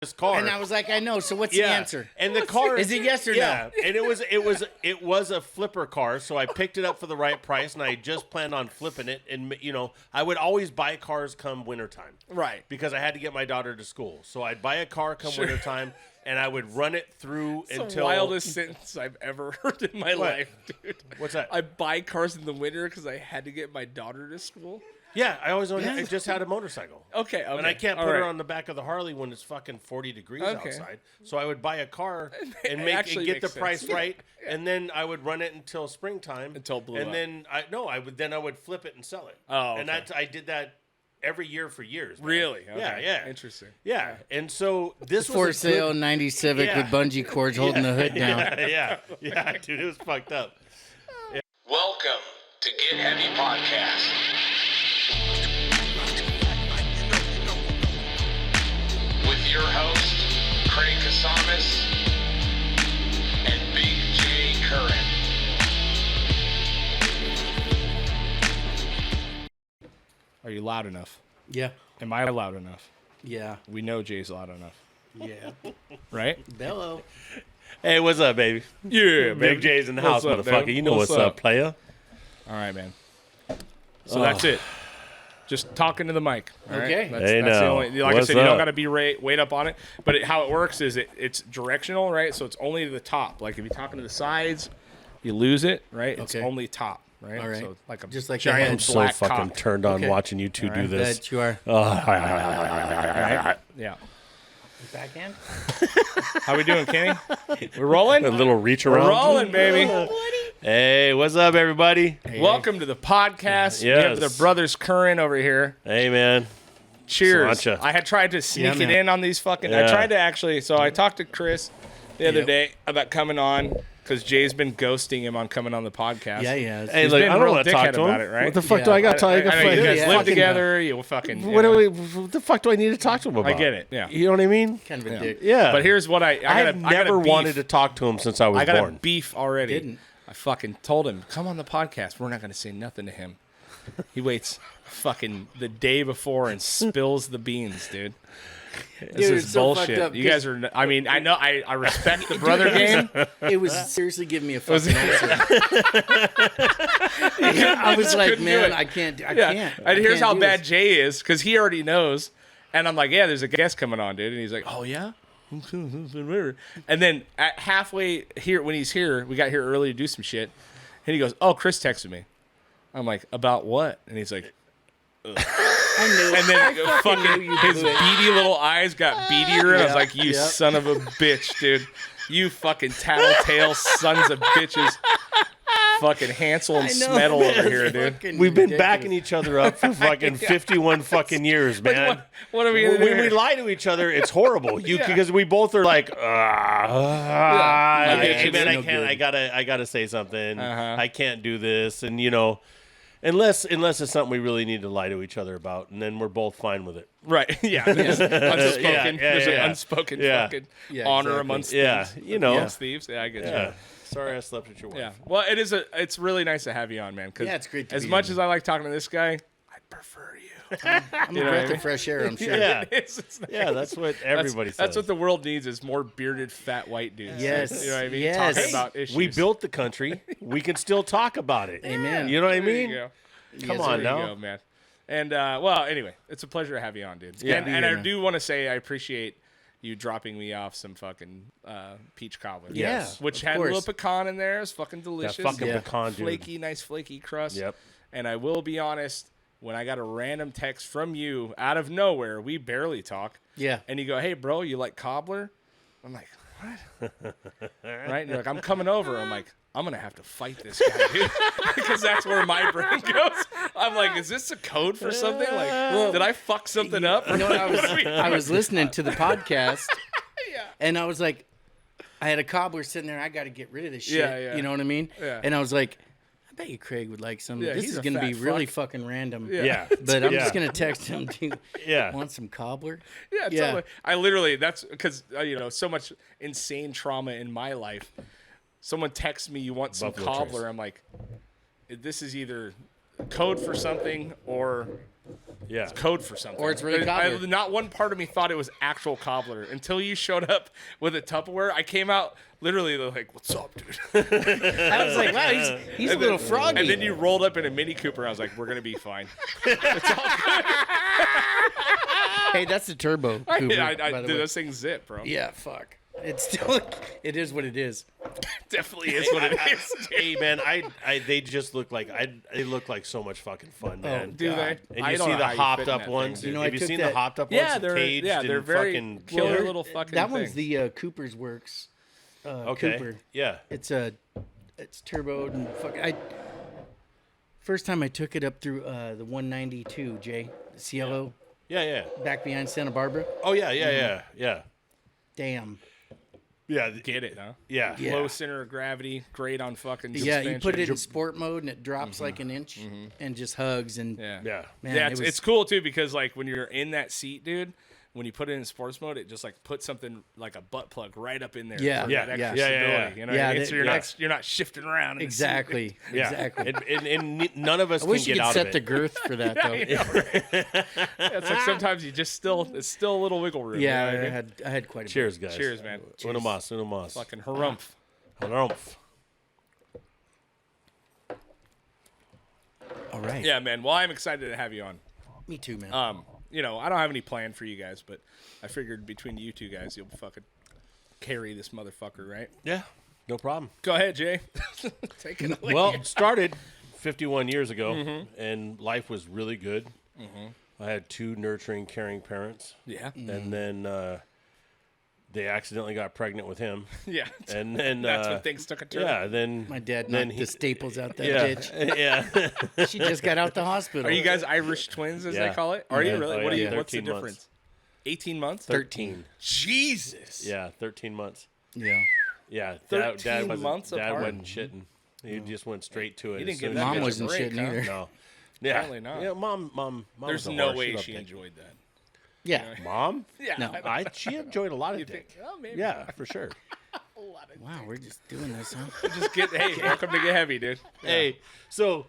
this car. And I was like, I know. So what's the answer? And the car is it yes or no? no? And it was a flipper car, so I picked it up for the right price, and I just planned on flipping it. And I would always buy cars come wintertime, right? Because I had to get my daughter to school, so I'd buy a car come wintertime, and I would run it through it's until the wildest sentence I've ever heard in my life, dude. What's that? I buy cars in the winter because I had to get my daughter to school. Yeah, I always I just had a motorcycle. Okay. And I can't put her on the back of the Harley when it's fucking 40 degrees outside. So I would buy a car and get the price right, and then I would run it until springtime. Until it blew and up. then I would flip it and sell it. Oh, okay. And I did that every year for years. Man. Really? Okay. Yeah. Interesting. Yeah. And so this was for sale 90 Civic with bungee cords holding the hood down. Yeah, dude, it was fucked up. Yeah. Welcome to Get Heavy Podcast. With your host, Craig Casamas and Big J Curran. Are you loud enough? Yeah. Am I loud enough? Yeah. We know Jay's loud enough. Yeah. Right? Bello. Hey, what's up, baby? Yeah, Big J's in the house, up, motherfucker. man? You know what's up, player. All right, man. So that's it. Just talking to the mic. All right? Okay. That's the only, like What's I said, you don't up? got to be wait up on it. But how it works is it's directional, right? So it's only to the top. Like if you're talking to the sides, you lose it, right? It's Okay. only top, right? All right. So like a Just like giant I'm I'm so black fucking cock. turned on Okay. watching you two do this. Bet you are. Right? Yeah. Backhand? How we doing, Kenny? We're rolling? A little reach We're around. rolling, baby. Hey, what's up, everybody? Welcome to the podcast. Yes. We have the brothers Curran over here. Hey, man. Cheers. Sriracha. I had tried to sneak Yeah, it man. in on these fucking. Yeah. I tried to actually. So I talked to Chris the other Yep. day about coming on because Jay's been ghosting him on coming on the podcast. Yeah, yeah. Hey, He's look, been I a don't real want to talk dickhead to him. about it, right? What the fuck Yeah. do I got to talk? I know you guys Yeah. live Fucking, together. You fucking. What the fuck do I need to talk to him about? I get it. Yeah. You know what I mean? Kind of a dick. Yeah. But here's what I have never wanted to talk to him since I was I got a born. beef already. Didn't. I fucking told him, come on the podcast. We're not going to say nothing to him. He waits fucking the day before and spills the beans, dude. This Dude, is it's so fucked bullshit. up, You guys are. I mean, I know. I respect the brother game. It was seriously giving me a fucking answer. I was like, couldn't do man, it. I can't. I Yeah. can't. And here's can't how do bad this. Jay is because he already knows. And I'm like, yeah, there's a guest coming on, dude. And he's like, oh yeah. And then at halfway here, when he's here, we got here early to do some shit. And he goes, oh, Chris texted me. I'm like, about what? And he's like, I knew. and then fucking his beady little eyes got beadier. And I was like, you Yep. son of a bitch, dude. You fucking tattletale sons of bitches. Fucking Hansel and I know, Smeddle man, over here, it's dude. fucking We've been ridiculous. backing each other up for fucking 51 fucking years, man. What are we gonna do When we here? lie to each other, it's horrible. Because we both are like, I get hey, you, man, it's I no can't. good. I gotta say something. Uh-huh. I can't do this, and unless it's something we really need to lie to each other about, and then we're both fine with it. Right. Yeah. There's unspoken. Yeah, There's yeah. an unspoken Yeah. fucking Yeah, honor exactly. amongst Yeah, thieves. you know. Amongst thieves. Yeah, I get you. Yeah. Sorry, I slept with your wife. Yeah. Well, it's really nice to have you on, man. 'cause Yeah, it's great to as be much here. as I like talking to this guy, I prefer you. I'm You know a what I breath mean? of fresh air. I'm sure. Yeah. It's nice. Yeah, that's what everybody says. That's what the world needs is more bearded fat white dudes. Yes. You know what I mean? Yes. Talking about issues. We built the country. We can still talk about it. Amen. You know what I There mean? you go. Come Yes, on There you now. go, man. And well, anyway, it's a pleasure to have you on, dude. Yeah. And Be I here, man. do want to say I appreciate you dropping me off some fucking peach cobbler. Yes, Which of had a little course. pecan in there. It was fucking delicious. fucking Yeah. pecan, dude. Flaky, nice flaky crust. Yep. And I will be honest, when I got a random text from you out of nowhere, we barely talk. Yeah. And you go, hey, bro, you like cobbler? I'm like, what? Right? And you're like, I'm coming over. I'm like, I'm going to have to fight this guy, dude. Because that's where my brain goes. I'm like, is this a code for something? Like, did I fuck something up? You know what, What are we I was listening to the podcast, Yeah. and I was like, I had a cobbler sitting there. I got to get rid of this shit. Yeah, yeah. You know what I mean? Yeah. And I was like, I bet you Craig would like some. Yeah, This he's is a going to be fat really fuck. fucking random. Yeah. But I'm Yeah. just going to text him. Do you Yeah. want some cobbler? Yeah, Yeah. totally. I literally, that's because, so much insane trauma in my life. Someone texts me, you want some Buffalo cobbler. Trace. I'm like, this is either code for something or Yeah. It's code for something. Or it's really cobbler. Not one part of me thought it was actual cobbler until you showed up with a Tupperware. I came out literally like, "What's up, dude?" I was like, wow, he's a little froggy. And then you rolled up in a Mini Cooper. I was like, "We're gonna be fine." It's all good. Hey, that's the turbo Cooper, by the way. Those things zip, bro. Yeah, fuck. It's still, it is what it is. Definitely is what it is. Hey man, they just look like they look like so much fucking fun, man. Do they? And you see the hopped up ones. You know, Have I you took seen that- the hopped up Yeah, ones? they're very fucking killer little fucking. That one's things. the Cooper's Works. okay. Cooper. Yeah. It's turboed and first time I took it up through the 192, Jay, the Cielo, Yeah. back behind Santa Barbara. Oh yeah. Damn. Yeah. Get it, huh? Yeah. Yeah. Low center of gravity, great on fucking. Yeah, you suspension. put it in sport mode and it drops like an inch and just hugs and Yeah. Man, yeah, it was- it's cool too because like when you're in that seat, dude, when you put it in sports mode, it just like puts something like a butt plug right up in there. Yeah, for yeah, that yeah. extra stability, Yeah. You know, Yeah, what I mean? So that- you're not shifting around. In the seat. exactly. Yeah. Exactly. And none of us I can wish you get could out set of the it. girth for that though. It's like sometimes you just it's still a little wiggle room. Yeah, you know what I mean? I had quite a Cheers, guys. Cheers, man. Uno mas. Fucking harumph. Harumph. All right. Yeah, man. Well, I'm excited to have you on. Me too, man. You know, I don't have any plan for you guys, but I figured between you two guys, you'll fucking carry this motherfucker, right? Yeah. No problem. Go ahead, Jay. Take it away. Well, it started 51 years ago, and life was really good. I had 2 nurturing, caring parents, yeah, and then they accidentally got pregnant with him, yeah. and then That's when things took a turn. yeah, then My dad then knocked the staples out that yeah, bitch. yeah, She just got out the hospital. Are you guys Irish twins, as Yeah. they call it? Are Yeah. you really? Oh, What are yeah. you? What's the 13 months. difference? 18 months. 13. Jesus. Yeah, 13 months. Yeah. Yeah, 13 wasn't, months Dad apart? wasn't shitting. He just went straight to it. He didn't as give soon that as Mom bitch a wasn't break, shitting huh? either. No. Yeah. Apparently not. Yeah, mom There's was a no whore. way loved she dick. enjoyed that. Yeah. Mom? Yeah. No. She enjoyed a lot of You dick. think? Oh, maybe. Yeah, for sure. Wow, we're just doing this, huh? Just get. Hey, welcome to Get Heavy, dude. Hey, so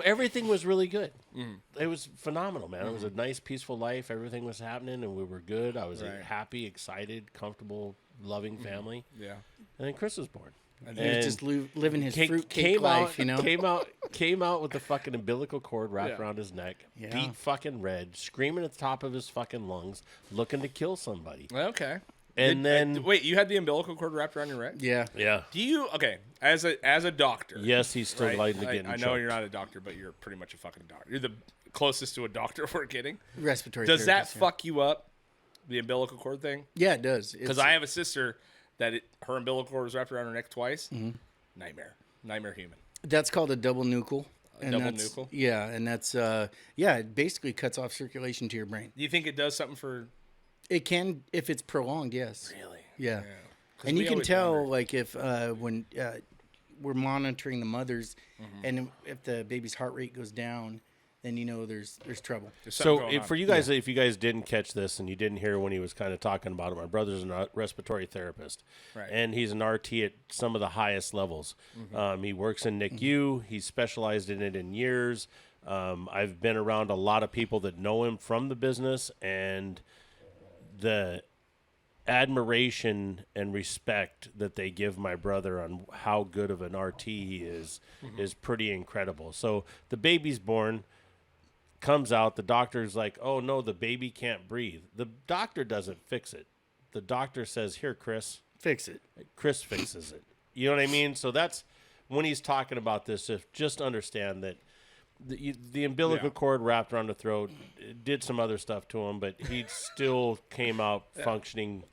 everything was really good. It was phenomenal, man. It was a nice, peaceful life. Everything was happening, and we were good. I was a Right. happy, excited, comfortable, loving family. Yeah. And then Chris was born. He was just living his fruitcake came life, out, you know? came out with the fucking umbilical cord wrapped Yeah. around his neck, Yeah. beat fucking red, screaming at the top of his fucking lungs, looking to kill somebody. Okay. And then, wait, you had the umbilical cord wrapped around your neck? Yeah. yeah, Do you? Okay. As a doctor. yes, he's still Right? lighting to get I know you're not a doctor, but you're pretty much a fucking doctor. You're the closest to a doctor we're getting. Respiratory Does that therapist, yeah. fuck you up? The umbilical cord thing? Yeah, it does. Because I have a sister that her umbilical cord was wrapped around her neck twice. Nightmare human. That's called a double nuchal. Double that's- nuchal? Yeah, and that's it basically cuts off circulation to your brain. Do you think it does something for? It can if it's prolonged, yes. Really? Yeah. 'Cause And we you can always tell wondered. like if when we're monitoring the mothers and if the baby's heart rate goes down, then you know there's trouble. There's something So going on. for you guys, if you guys didn't catch this and you didn't hear when he was kind of talking about it, my brother's a respiratory therapist, Right. and he's an RT at some of the highest levels. He works in NICU. He's specialized in it in years. I've been around a lot of people that know him from the business, and the admiration and respect that they give my brother on how good of an RT he is pretty incredible. So the baby's born, comes out, the doctor's like, oh no, the baby can't breathe. The doctor doesn't fix it. The doctor says, here, Chris. Fix it. Chris fixes it. You know what I mean? So that's when he's talking about this. If just understand that the umbilical cord wrapped around the throat did some other stuff to him, but he still came out functioning.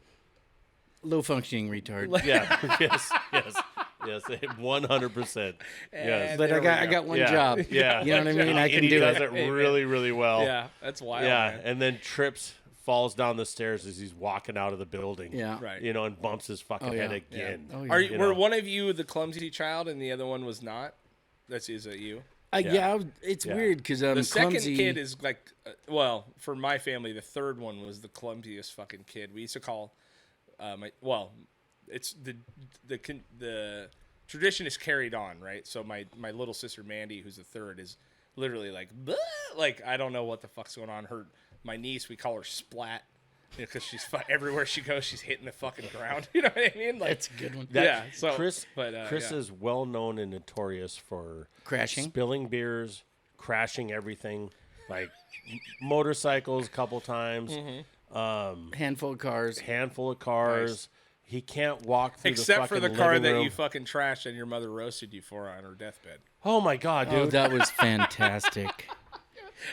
Low functioning retard. Yeah. yes. 100%. Yes. But I got one job. Yeah. You know what I mean? I And can he do does it. it really, really well. Yeah, that's wild. Yeah. man. And then trips, falls down the stairs as he's walking out of the building. Yeah. Right. You know, and bumps his fucking yeah. head again. Oh, yeah. Are You were know. one of you the clumsy child and the other one was not? Is that you? It's Yeah. weird because The second clumsy. kid is like, for my family, the third one was the clumsiest fucking kid. We used to call, it's the tradition is carried on, right? So my little sister Mandy, who's the third, is literally like, "Bleh," like I don't know what the fuck's going on. My niece, we call her Splat, because she's everywhere she goes, she's hitting the fucking ground. You know what I mean? Like, That's a good one. yeah. So Chris yeah. is well known and notorious for Crashing. spilling beers, crashing everything, like motorcycles a couple times, Handful of cars. handful of cars. Nice. He can't walk through Except the for the fucking car living that room. you fucking trashed and your mother roasted you for on her deathbed. Oh my god, dude! Oh, that was fantastic.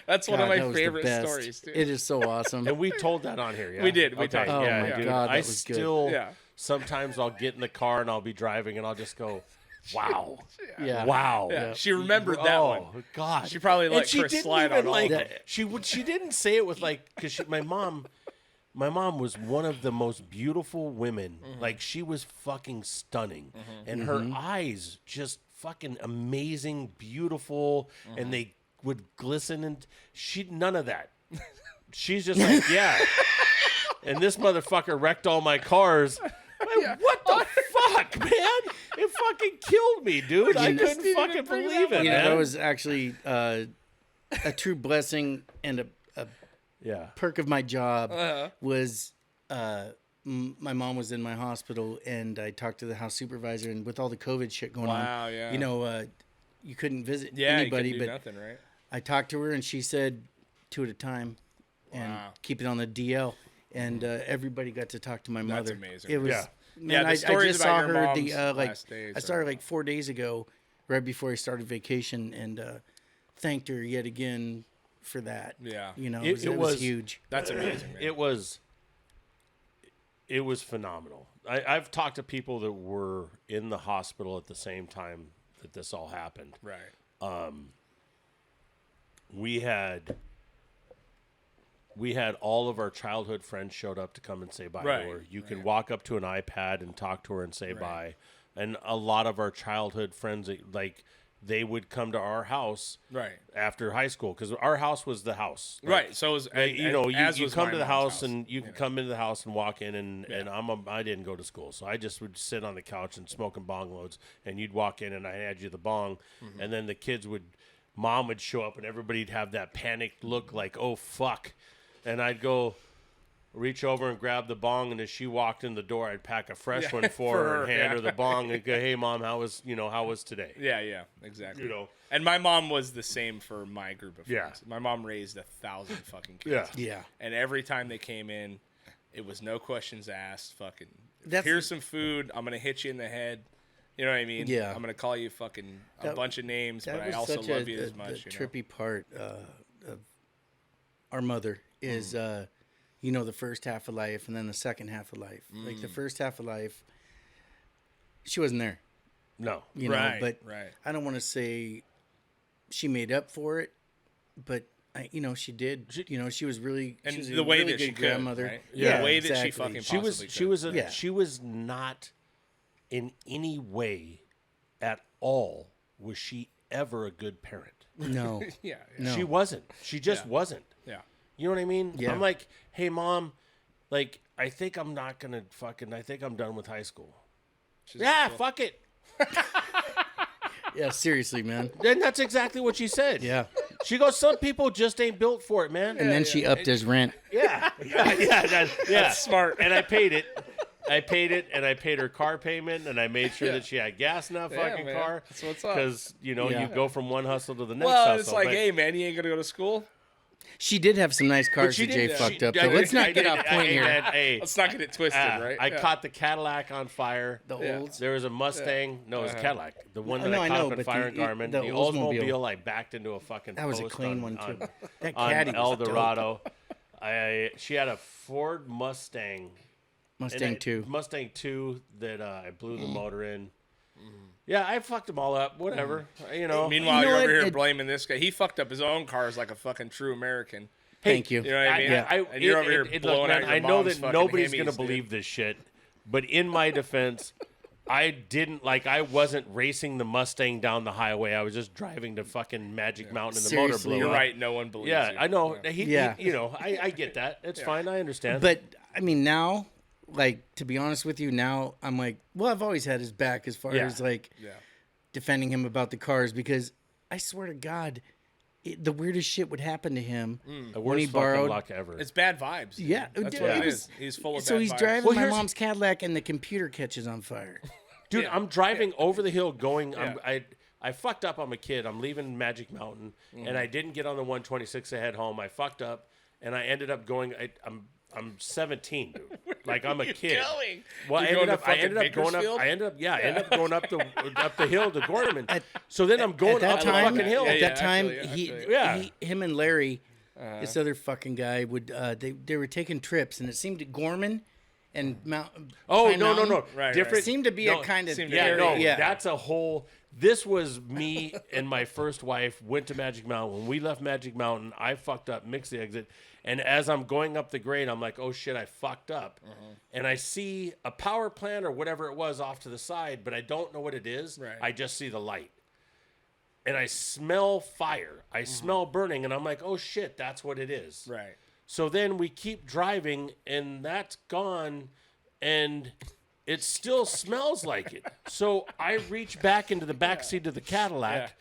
That's one of God, my that was the favorite best. stories, dude. It is so awesome. and we told that on here. Yeah, We did. We Okay, talked Oh yeah, my dude. God, that I was good. still Yeah. sometimes I'll get in the car and I'll be driving and I'll just go, "Wow, Yeah. wow." Yeah. She remembered that one. Oh God! She probably And let she Chris didn't slide even, on all like, of it. She didn't say it with like because my mom was one of the most beautiful women. Like she was fucking stunning, and her eyes just fucking amazing, beautiful, and they would glisten. And she none of that. She's just like, yeah. And this motherfucker wrecked all my cars. Like, what the fuck, man? It fucking killed me, dude. I couldn't fucking believe it, You know, man. that was actually a true blessing and a Yeah. perk of my job was my mom was in my hospital and I talked to the house supervisor, and with all the COVID shit going Wow, on, yeah. you know, you couldn't visit Yeah, anybody, you couldn't but do nothing, right? I talked to her and she said 2 at a time and Wow. keep it on the DL. And everybody got to talk to my mother. amazing. It was, Yeah. man, the I stories just about saw your her mom's like last days I saw her are- like 4 days ago, right before I started vacation, and thanked her yet again for that. Yeah. You know, It it was- was huge. That's amazing, man. It was phenomenal. I've talked to people that were in the hospital at the same time that this all happened. Right. We had all of our childhood friends showed up to come and say bye Right, to her. You can right. walk up to an iPad and talk to her and say Right. bye. And a lot of our childhood friends, like, they would come to our house Right. after high school because our house was the house. Like, Right. So it was, you know, as you was come my to the mom's house and you can come into the house and walk in and I didn't go to school, so I just would sit on the couch and smoking bong loads, and you'd walk in and I had you the bong, and then the kids mom would show up and everybody'd have that panicked look like, oh fuck, and I'd go reach over and grab the bong, and as she walked in the door, I'd pack a fresh one for her and hand her the bong and go, hey mom, how was today? Yeah, exactly. You know. And my mom was the same for my group of Yeah. friends. My mom raised 1,000 fucking kids. Yeah. Yeah. And every time they came in, it was no questions asked. Fucking, That's- here's some food. I'm gonna hit you in the head. You know what I mean? Yeah. I'm gonna call you fucking a bunch of names, but That I was also such love a, you as the much. You know? trippy part of our mother is, you know, the first half of life and then the second half of life. Like the first half of life, she wasn't there. No. You know, Right, but right. I don't want to say she made up for it, but she did. She was really, And she was the a way really that good she could, grandmother. right? Yeah, The way that she exactly. fucking She was possibly could. she was not in any way at all was she ever a good parent. No, Yeah. no. She wasn't. She just Yeah. wasn't. Yeah. You know what I mean? Yeah. I'm like, hey mom, like I think I'm not gonna I think I'm done with high school. Yeah, fuck it. Yeah, seriously, man. Then that's exactly what she said. Yeah, She goes, some people just ain't built for it, man. and then she upped his rent. yeah. That's smart. And I paid it. And I paid her car payment, and I made sure Yeah. that she had gas in that Yeah, fucking man. car. That's what's up. Because, Yeah. you go from one hustle to the next Well, hustle. it's like, but- hey, man, you ain't gonna go to school. She did have some nice cars she that Jay did- fucked she- up. I Though. Let's did- not I get did- off point hey, here. man, hey, Let's not get it twisted, right? I Yeah. caught the Cadillac on fire. The Yeah. olds. There was a Mustang. No, it was a Cadillac. The one that No, I I caught know, up in but fire the- in Garmin. the The Oldsmobile. Oldsmobile, I backed into a fucking That was a post clean on- one too. on- That on caddy El was dope. Dorado. She had a Ford Mustang. Mustang 2. Mustang 2 that I blew the motor in. Yeah, I fucked them all up. Whatever. Meanwhile, You know you're what? over here It- blaming this guy. He fucked up his own cars like a fucking true American. Thank you. You know what I mean? Yeah. And you're over here look, blowing man, out your I know mom's that fucking nobody's Hemis, gonna dude. believe this shit, but in my defense, I wasn't racing the Mustang down the highway. I was just driving to fucking Magic Mountain and the motor Seriously. blew You're up. right. No one believes you. Yeah, I know. Yeah. Yeah. I get that. It's fine. I understand. But I mean, now, like, to be honest with you, now I'm like, well, I've always had his back as far Yeah. as like Yeah. defending him about the cars, because I swear to God, the weirdest shit would happen to him The when he worst fucking borrowed. luck ever. It's bad vibes. Yeah, That's dude, what it it was- is. He's full of So bad he's vibes. driving Well, my here's- mom's Cadillac, and the computer catches on fire. Dude, Yeah. I'm driving over the hill going. Yeah. I fucked up. I'm a kid. I'm leaving Magic Mountain, and I didn't get on the 126 to head home. I fucked up, and I ended up going. I'm 17, dude. Like I'm a kid. Going? Well, You're I going to ended up fucking going up. Bakersfield? I ended up going up the hill to Gorman. So then I'm going At up that the time, fucking hill. at Yeah, that I time, feel you, I he, feel you. Yeah. him and Larry, this other fucking guy, would they were taking trips, and it seemed to Gorman and Mount. Oh Pine no, Mountain Right, different. right. seemed to be no, a kind of seemed to Yeah, Very- no, yeah. that's a whole. This was me and my first wife went to Magic Mountain. When we left Magic Mountain, I fucked up, mixed the exit, and as I'm going up the grade, I'm like, oh shit, I fucked up, and I see a power plant or whatever it was off to the side, but I don't know what it is. Right. I just see the light, and I smell fire. I smell burning, and I'm like, oh shit, that's what it is. Right. So then we keep driving, and that's gone, and it still smells like it. So I reach back into the back seat of the Cadillac,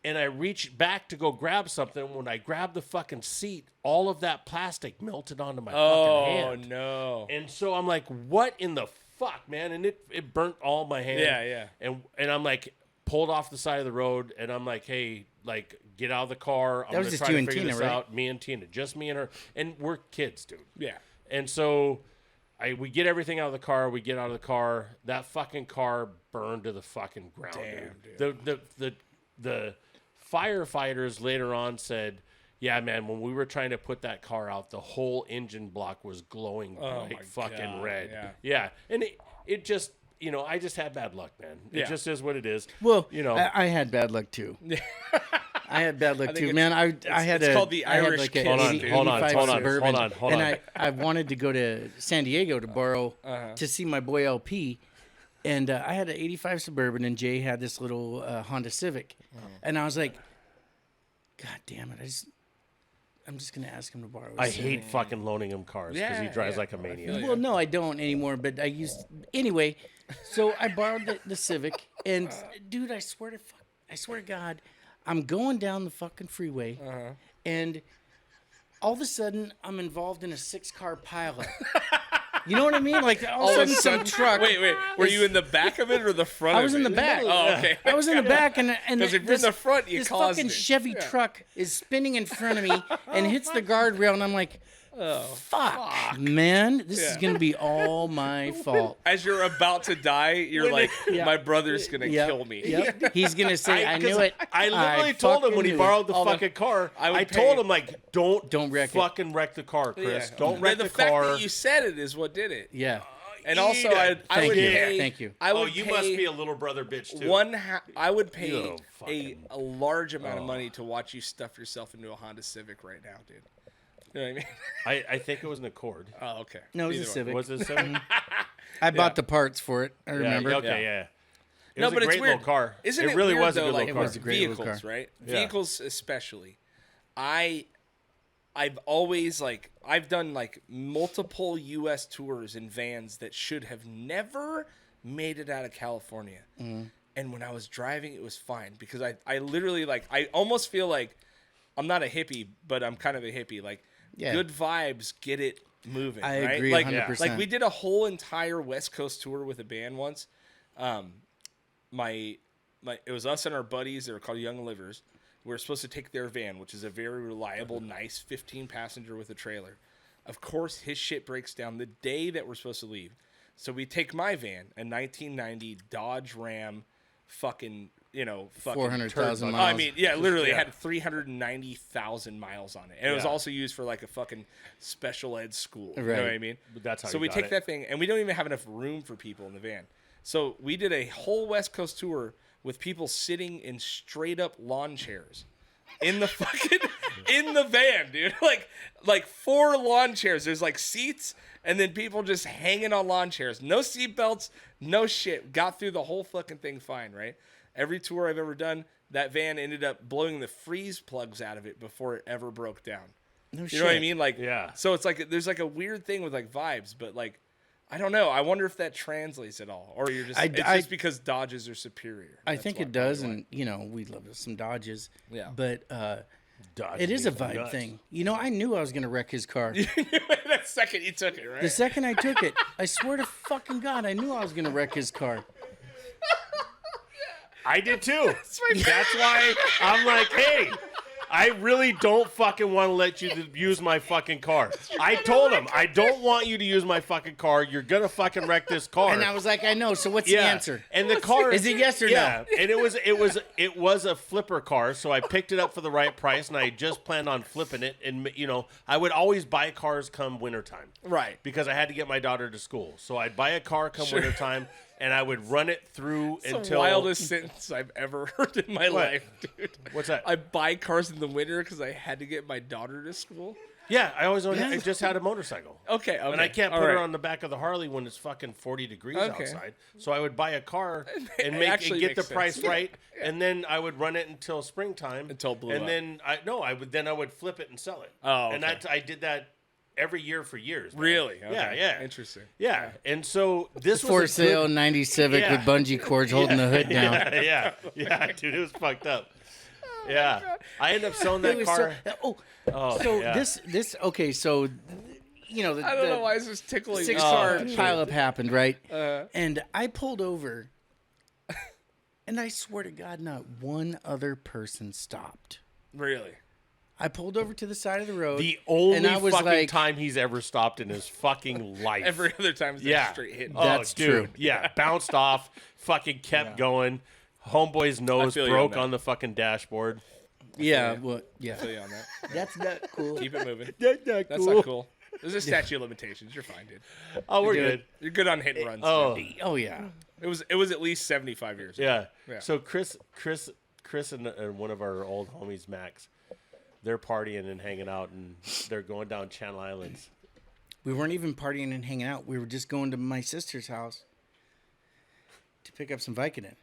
and I reach back to go grab something. When I grab the fucking seat, all of that plastic melted onto my fucking Oh hand. no. And so I'm like, what in the fuck, man? And it burnt all my hand. Yeah, yeah. And I'm like, pulled off the side of the road, and I'm like, hey, like, get out of the car. I'm That was gonna just try you to and figure Tina, this right? out. Me and Tina, just me and her, and we're kids, dude. Yeah. And so we get everything out of the car. We get out of the car. That fucking car burned to the fucking ground. Damn, dude. The firefighters later on said, yeah, man, when we were trying to put that car out, the whole engine block was glowing Oh bright my fucking God, red. yeah. And it just, I just had bad luck, man. It Yeah. just is what it is. Well, I I had bad luck too. I had bad luck think too, it's- man. I had it's a, called the I had Irish like kiss, a Hold on, 80 hold on, 85 hold on, Suburban, hold on. and I wanted to go to San Diego to borrow to see my boy LP, and I had an 85 Suburban, and Jay had this little Honda Civic, and I was like, God damn it, I'm just gonna ask him to borrow. I his hate fucking loaning him cars because he Yeah, drives yeah. like a maniac. Well, no, I don't anymore, but I used anyway. So I borrowed the Civic, and dude, I swear to God, I'm going down the fucking freeway, and all of a sudden I'm involved in a 6-car pileup. You know what I mean? Like all of a sudden, some truck. Wait. Were you in the back of it or the front? I was of in it? the back. Oh, okay. I was in the back, and 'Cause if you're in the front, you this caused fucking it. Chevy truck is spinning in front of me and hits the guardrail, and I'm like, fuck, man, this is Yeah. gonna be all my fault. As you're about to die, you're like, Yeah. my brother's gonna Yep, kill me. Yep. He's gonna say, I knew it. I literally told him when he fucking knew it." borrowed the Although, fucking car. I would I told pay- him like, don't wreck it. fucking wreck the car, Chris. Yeah. Don't wreck the the fact car. that you said it is what did it. Yeah. And also, Eat I it. would Thank you. pay. Thank you. I would you pay must be a little brother bitch too. I would pay You a fucking- large amount of money to watch you stuff yourself into a Honda Civic right now, dude. You know what I mean? I think it was an Accord. Oh, okay. No, it was a Either way. Civic. Was it seven? I bought the parts for it. I Yeah, remember. okay, yeah. It No, was but a it's great weird. little car. Isn't it really weird, was a though, good like, little car. It was a great little vehicles, car. right? Yeah. Vehicles especially. I've always I've done like multiple US tours in vans that should have never made it out of California. And when I was driving, it was fine because I literally I almost feel like I'm not a hippie, but I'm kind of a hippie. Like Yeah. good vibes get it moving. I right? agree Like, 100%. like we did a whole entire West Coast tour with a band once. It was us and our buddies. They were called Young Livers. We were supposed to take their van, which is a very reliable, nice 15-passenger with a trailer. Of course, his shit breaks down the day that we're supposed to leave. So we take my van, a 1990 Dodge Ram, fucking 400,000 turd bug. miles. I mean, yeah, literally, it had 390,000 miles on it, and it was Yeah. also used for like a fucking special ed school. You know Right. what I mean? But that's how So you we got take it. that thing, and we don't even have enough room for people in the van. So we did a whole West Coast tour with people sitting in straight up lawn chairs in the fucking in the van, dude. Like 4 lawn chairs. There's like seats, and then people just hanging on lawn chairs. No seat belts, no shit. Got through the whole fucking thing fine, right? Every tour I've ever done, that van ended up blowing the freeze plugs out of it before it ever broke down. No You know what I shit. mean? Like, Yeah. So it's like there's like a weird thing with like vibes, but like, I don't know. I wonder if that translates at all, or you're just it's just because Dodges are superior. I That's think why- it does, and we love some Dodges. Yeah. But Dodge It is a needs vibe nuts. thing. You know, I knew I was going to wreck his car. That second you took it, right? The second I took it, I swear to fucking God, I knew I was going to wreck his car. I did too. That's why I'm like, hey, I really don't fucking want to let you use my fucking car. I told him, I don't want you to use my fucking car. You're going to fucking wreck this car. And I was like, I know. So what's the answer? And the car Is it yes or no? yeah. And it was a flipper car, so I picked it up for the right price, and I just planned on flipping it. And I would always buy cars come wintertime, Right. Because I had to get my daughter to school. So I'd buy a car come wintertime, and I would run it through It's until the wildest sentence I've ever heard in my life, dude. What's that? I buy cars in the winter because I had to get my daughter to school. Yeah, I just had a motorcycle. Okay. And I can't put her on the back of the Harley when it's fucking 40 degrees Okay. outside. So I would buy a car and actually get the makes price sense. right, and then I would run it until springtime. Until it blew and up. then I would flip it and sell it. Oh, and okay. I did that every year for years. Man. Really? Okay. Yeah. Interesting. Yeah, and so this For was a sale good- 90 Civic Yeah. with bungee cords holding the hood down. yeah, dude, it was fucked up. Yeah, I ended up selling that It was car. so yeah. this okay, so you know, I don't know why this is tickling. six me. car Oh, pileup happened, right? Uh-huh. And I pulled over, and I swear to God, not one other person stopped. Really? I pulled over to the side of the road. The only and I was fucking like, time he's ever stopped in his fucking life. Every other time it's yeah. straight hit. Oh, That's dude. true. Yeah, bounced off, fucking kept going. Homeboy's nose feel you broke on that. on the fucking dashboard. yeah, well, yeah, Feel you on that. that's not cool. Keep it moving. That's not That's not cool. There's a statute of limitations. You're fine, dude. Oh, we're You're good. You're good on hit and runs. Oh, dude. Oh yeah, It was at least 75 years ago. yeah. Yeah. So Chris and one of our old homies, Max, they're partying and hanging out, and they're going down Channel Islands. we weren't even partying and hanging out. We were just going to my sister's house to pick up some Vicodin.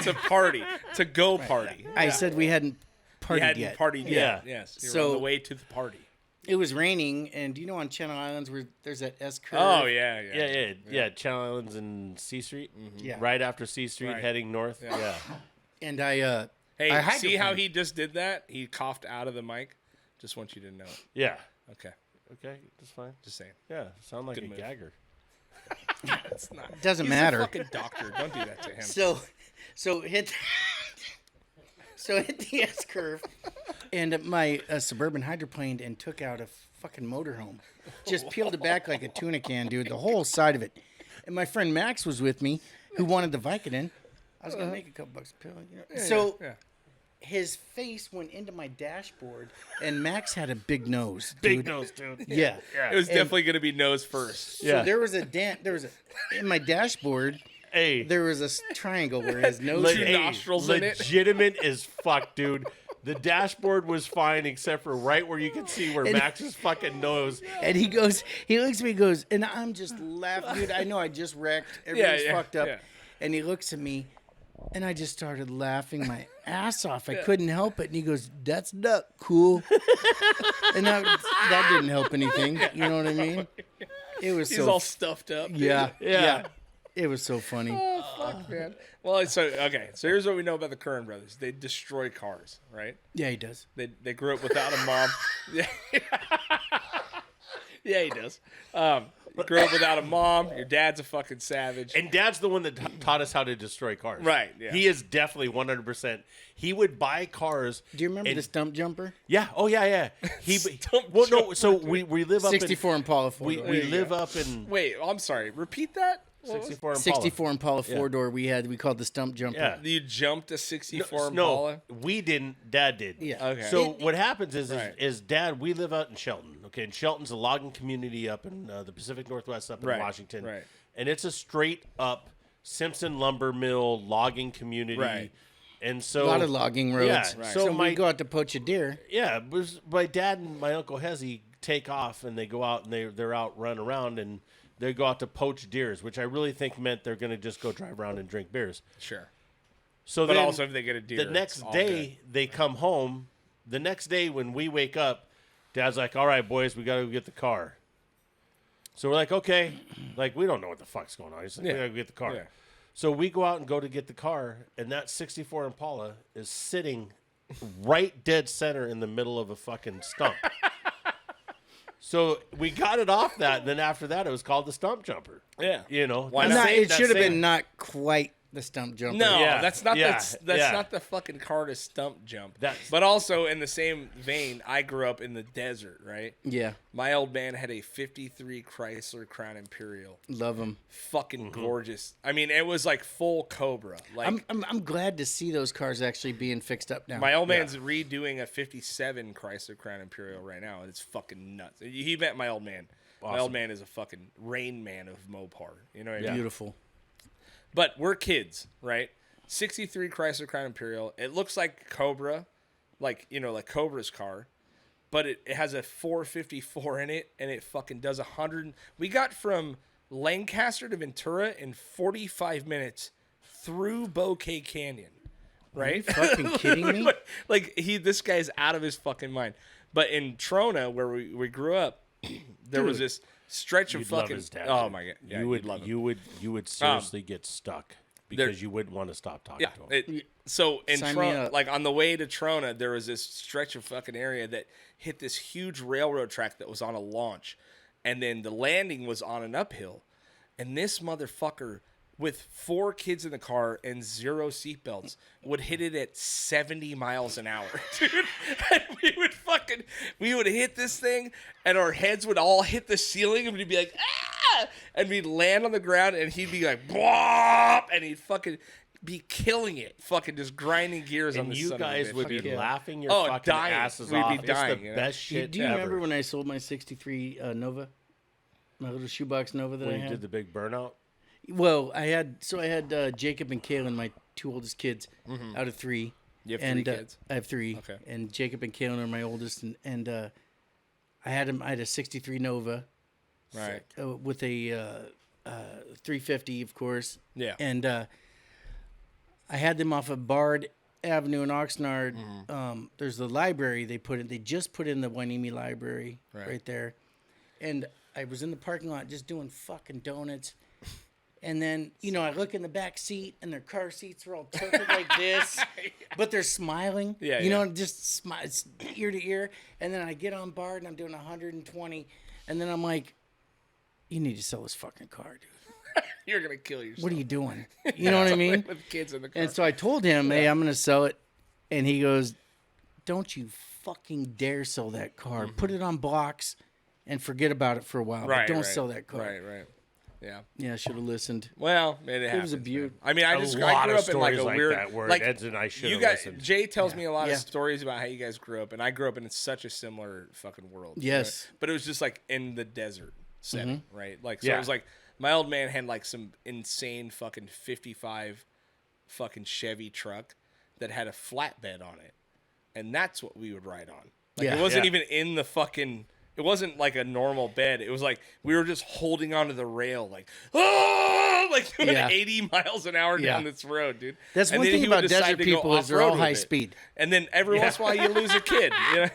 To party. To go party. I said we hadn't partied You hadn't yet. partied yet. Yeah. Yes. You're So- on the way to the party. It was raining, and you know on Channel Islands where there's that S curve. Oh, yeah. Yeah. Channel Islands and C Street. Yeah. Right after C Street, Right. heading north. Yeah. And I Hey, I see how hydroplaned. he just did that? He coughed out of the mic. Just want you to know. Yeah. Okay. Okay, that's fine. Just saying. Yeah, sound like Good a move. gagger. It's not. Doesn't He's matter. a fucking doctor. Don't do that to him. So hit the S curve, and my Suburban hydroplaned and took out a fucking motorhome. Just peeled it back like a tuna can, dude. The whole side of it. And my friend Max was with me, who wanted the Vicodin. I was gonna make a couple bucks a pill. You know? So yeah. his face went into my dashboard, and Max had a big nose. Big dude. nose, dude. Yeah. It was definitely going to be nose first. Yeah. So there was a dent. In my dashboard. Hey, There was a triangle where his nose. Two nostrils in it. legitimate as fuck, dude. The dashboard was fine except for right where you can see where Max's fucking nose. And he looks at me, goes, and I'm just laughing, dude. I know I just wrecked. Everything's yeah, fucked up. yeah. And he looks at me, and I just started laughing my ass off. I couldn't help it. And he goes, "That's not cool." And that didn't help anything. You know what I mean? It was He's so. all stuffed up. dude. yeah, Yeah. yeah. It was so funny. Oh, fuck, man. Well, so here's what we know about the Curran brothers. They destroy cars, right? Yeah, he does. They grew up without a mom. Yeah, he does. You grew up without a mom. Your dad's a fucking savage. And Dad's the one that taught us how to destroy cars. Right, yeah. He is definitely 100%. He would buy cars. Do you remember and- the stump jumper? Yeah. Oh, yeah. He. Stump well, no. jumper, So we live up 64 Impala four in. door. We live up in Wait, I'm sorry. Repeat that. 64 Impala. 64 Impala four door. We called the stump jumper. Yeah. You jumped a 64 No, Impala? we didn't. Dad did. Yeah. Okay. So what happens Right. is Dad, we live out in Shelton. Okay, and Shelton's a logging community up in the Pacific Northwest, up in Right, Washington. right. And it's a straight up Simpson lumber mill logging community. Right. And so A lot of logging roads. Yeah. Right. So So my we go out to poach a deer. yeah, it was my dad and my uncle Hezzy take off and they go out and they're out run around and they go out to poach deers, which I really think meant they're going to just go drive around and drink beers. Sure. So But then also, if they get a deer, the next it's all day they come home. The next day when we wake up, Dad's like, "All right, boys, we got to go get the car." So we're like, "Okay," like we don't know what the fuck's going on. He's like, "We Yeah. got to go get the car." Yeah. So we go out and go to get the car, and that '64 Impala is sitting right dead center in the middle of a fucking stump. So we got it off that. And then after that, it was called the stump jumper. Yeah. You know, Why that not? same- It that should have same- been not quite the stump jumper. No, Yeah, that's not yeah, that's yeah. not the fucking car to stump jump. That's- But also in the same vein, I grew up in the desert, right? Yeah, My old man had a 53 Chrysler Crown Imperial. love them. Fucking gorgeous. I mean, it was like full Cobra. Like I'm glad to see those cars actually being fixed up now. my old man's redoing a 57 Chrysler Crown Imperial right now, and it's fucking nuts. He met my old man. My old man is a fucking Rain Man of Mopar. You know what I mean? Beautiful. But we're kids, right? 63 Chrysler Crown Imperial. It looks like Cobra, like Cobra's car, but it has a 454 in it, and it fucking does 100. We got from Lancaster to Ventura in 45 minutes through Bouquet Canyon, right? Fucking kidding me? This guy's out of his fucking mind. But in Trona, where we grew up, there was this stretch of You'd love fucking. his dad, Oh dude. my god! Yeah, you would you'd love him. you would seriously get stuck because you wouldn't want to stop talking to him. So in Sign me Trona, up. like on the way to Trona, there was this stretch of fucking area that hit this huge railroad track that was on a launch, and then the landing was on an uphill, and this motherfucker with 4 kids in the car and 0 seatbelts would hit it at 70 miles an hour, dude. And we would hit this thing, and our heads would all hit the ceiling, and we'd be like, ah! And we'd land on the ground, and he'd be like, bwop! And he'd fucking be killing it, fucking just grinding gears on And the you son of a guys bitch, would be dude. laughing your Oh, fucking dying. asses We'd be off. dying, It's you the know? best shit Do you ever. remember when I sold my 63 Nova? My little shoebox Nova that I when you had? did the big burnout? Well, I had Jacob and Kaylin, my 2 oldest kids, out of 3. You have 3 and kids? I have 3. Okay. And Jacob and Kaylin are my oldest, and I had a 63 Nova, Right. with a 350, of course. Yeah. And I had them off of Bard Avenue in Oxnard. Mm-hmm. There's the library they just put in the Wainimi Library right there, and I was in the parking lot just doing fucking donuts. And then, I look in the back seat, and their car seats are all tilted like this, but they're smiling. Yeah, just smile, it's ear to ear. And then I get on Bard, and I'm doing 120, and then I'm like, "You need to sell this fucking car, dude. You're gonna kill yourself. What are you doing?" You know what I mean? With kids in the car. And so I told him, "Hey, I'm going to sell it," and he goes, "Don't you fucking dare sell that car. Put it on blocks, and forget about it for a while. But don't sell that car." Right. Yeah. Yeah, I should have listened. Well, it happens. was a beaut. I mean, I A grew lot up of in like a stories like weird, that where like Ed and I should you have guys. listened. Jay tells me a lot Yeah. of stories about how you guys grew up, and I grew up in such a similar fucking world. Yes. right? But it was just like in the desert setting, right? Like, so Yeah. it was like my old man had like some insane fucking 55 fucking Chevy truck that had a flatbed on it, and that's what we would ride on. Like, Yeah. it wasn't Yeah. even in the fucking. It wasn't like a normal bed. It was like we were just holding onto the rail, like, like doing Yeah. 80 miles an hour Yeah. down this road, dude. That's And one then thing he would about decide desert to go people is they're all off-road with high it. speed. And then every once in a while you lose a kid. Yeah,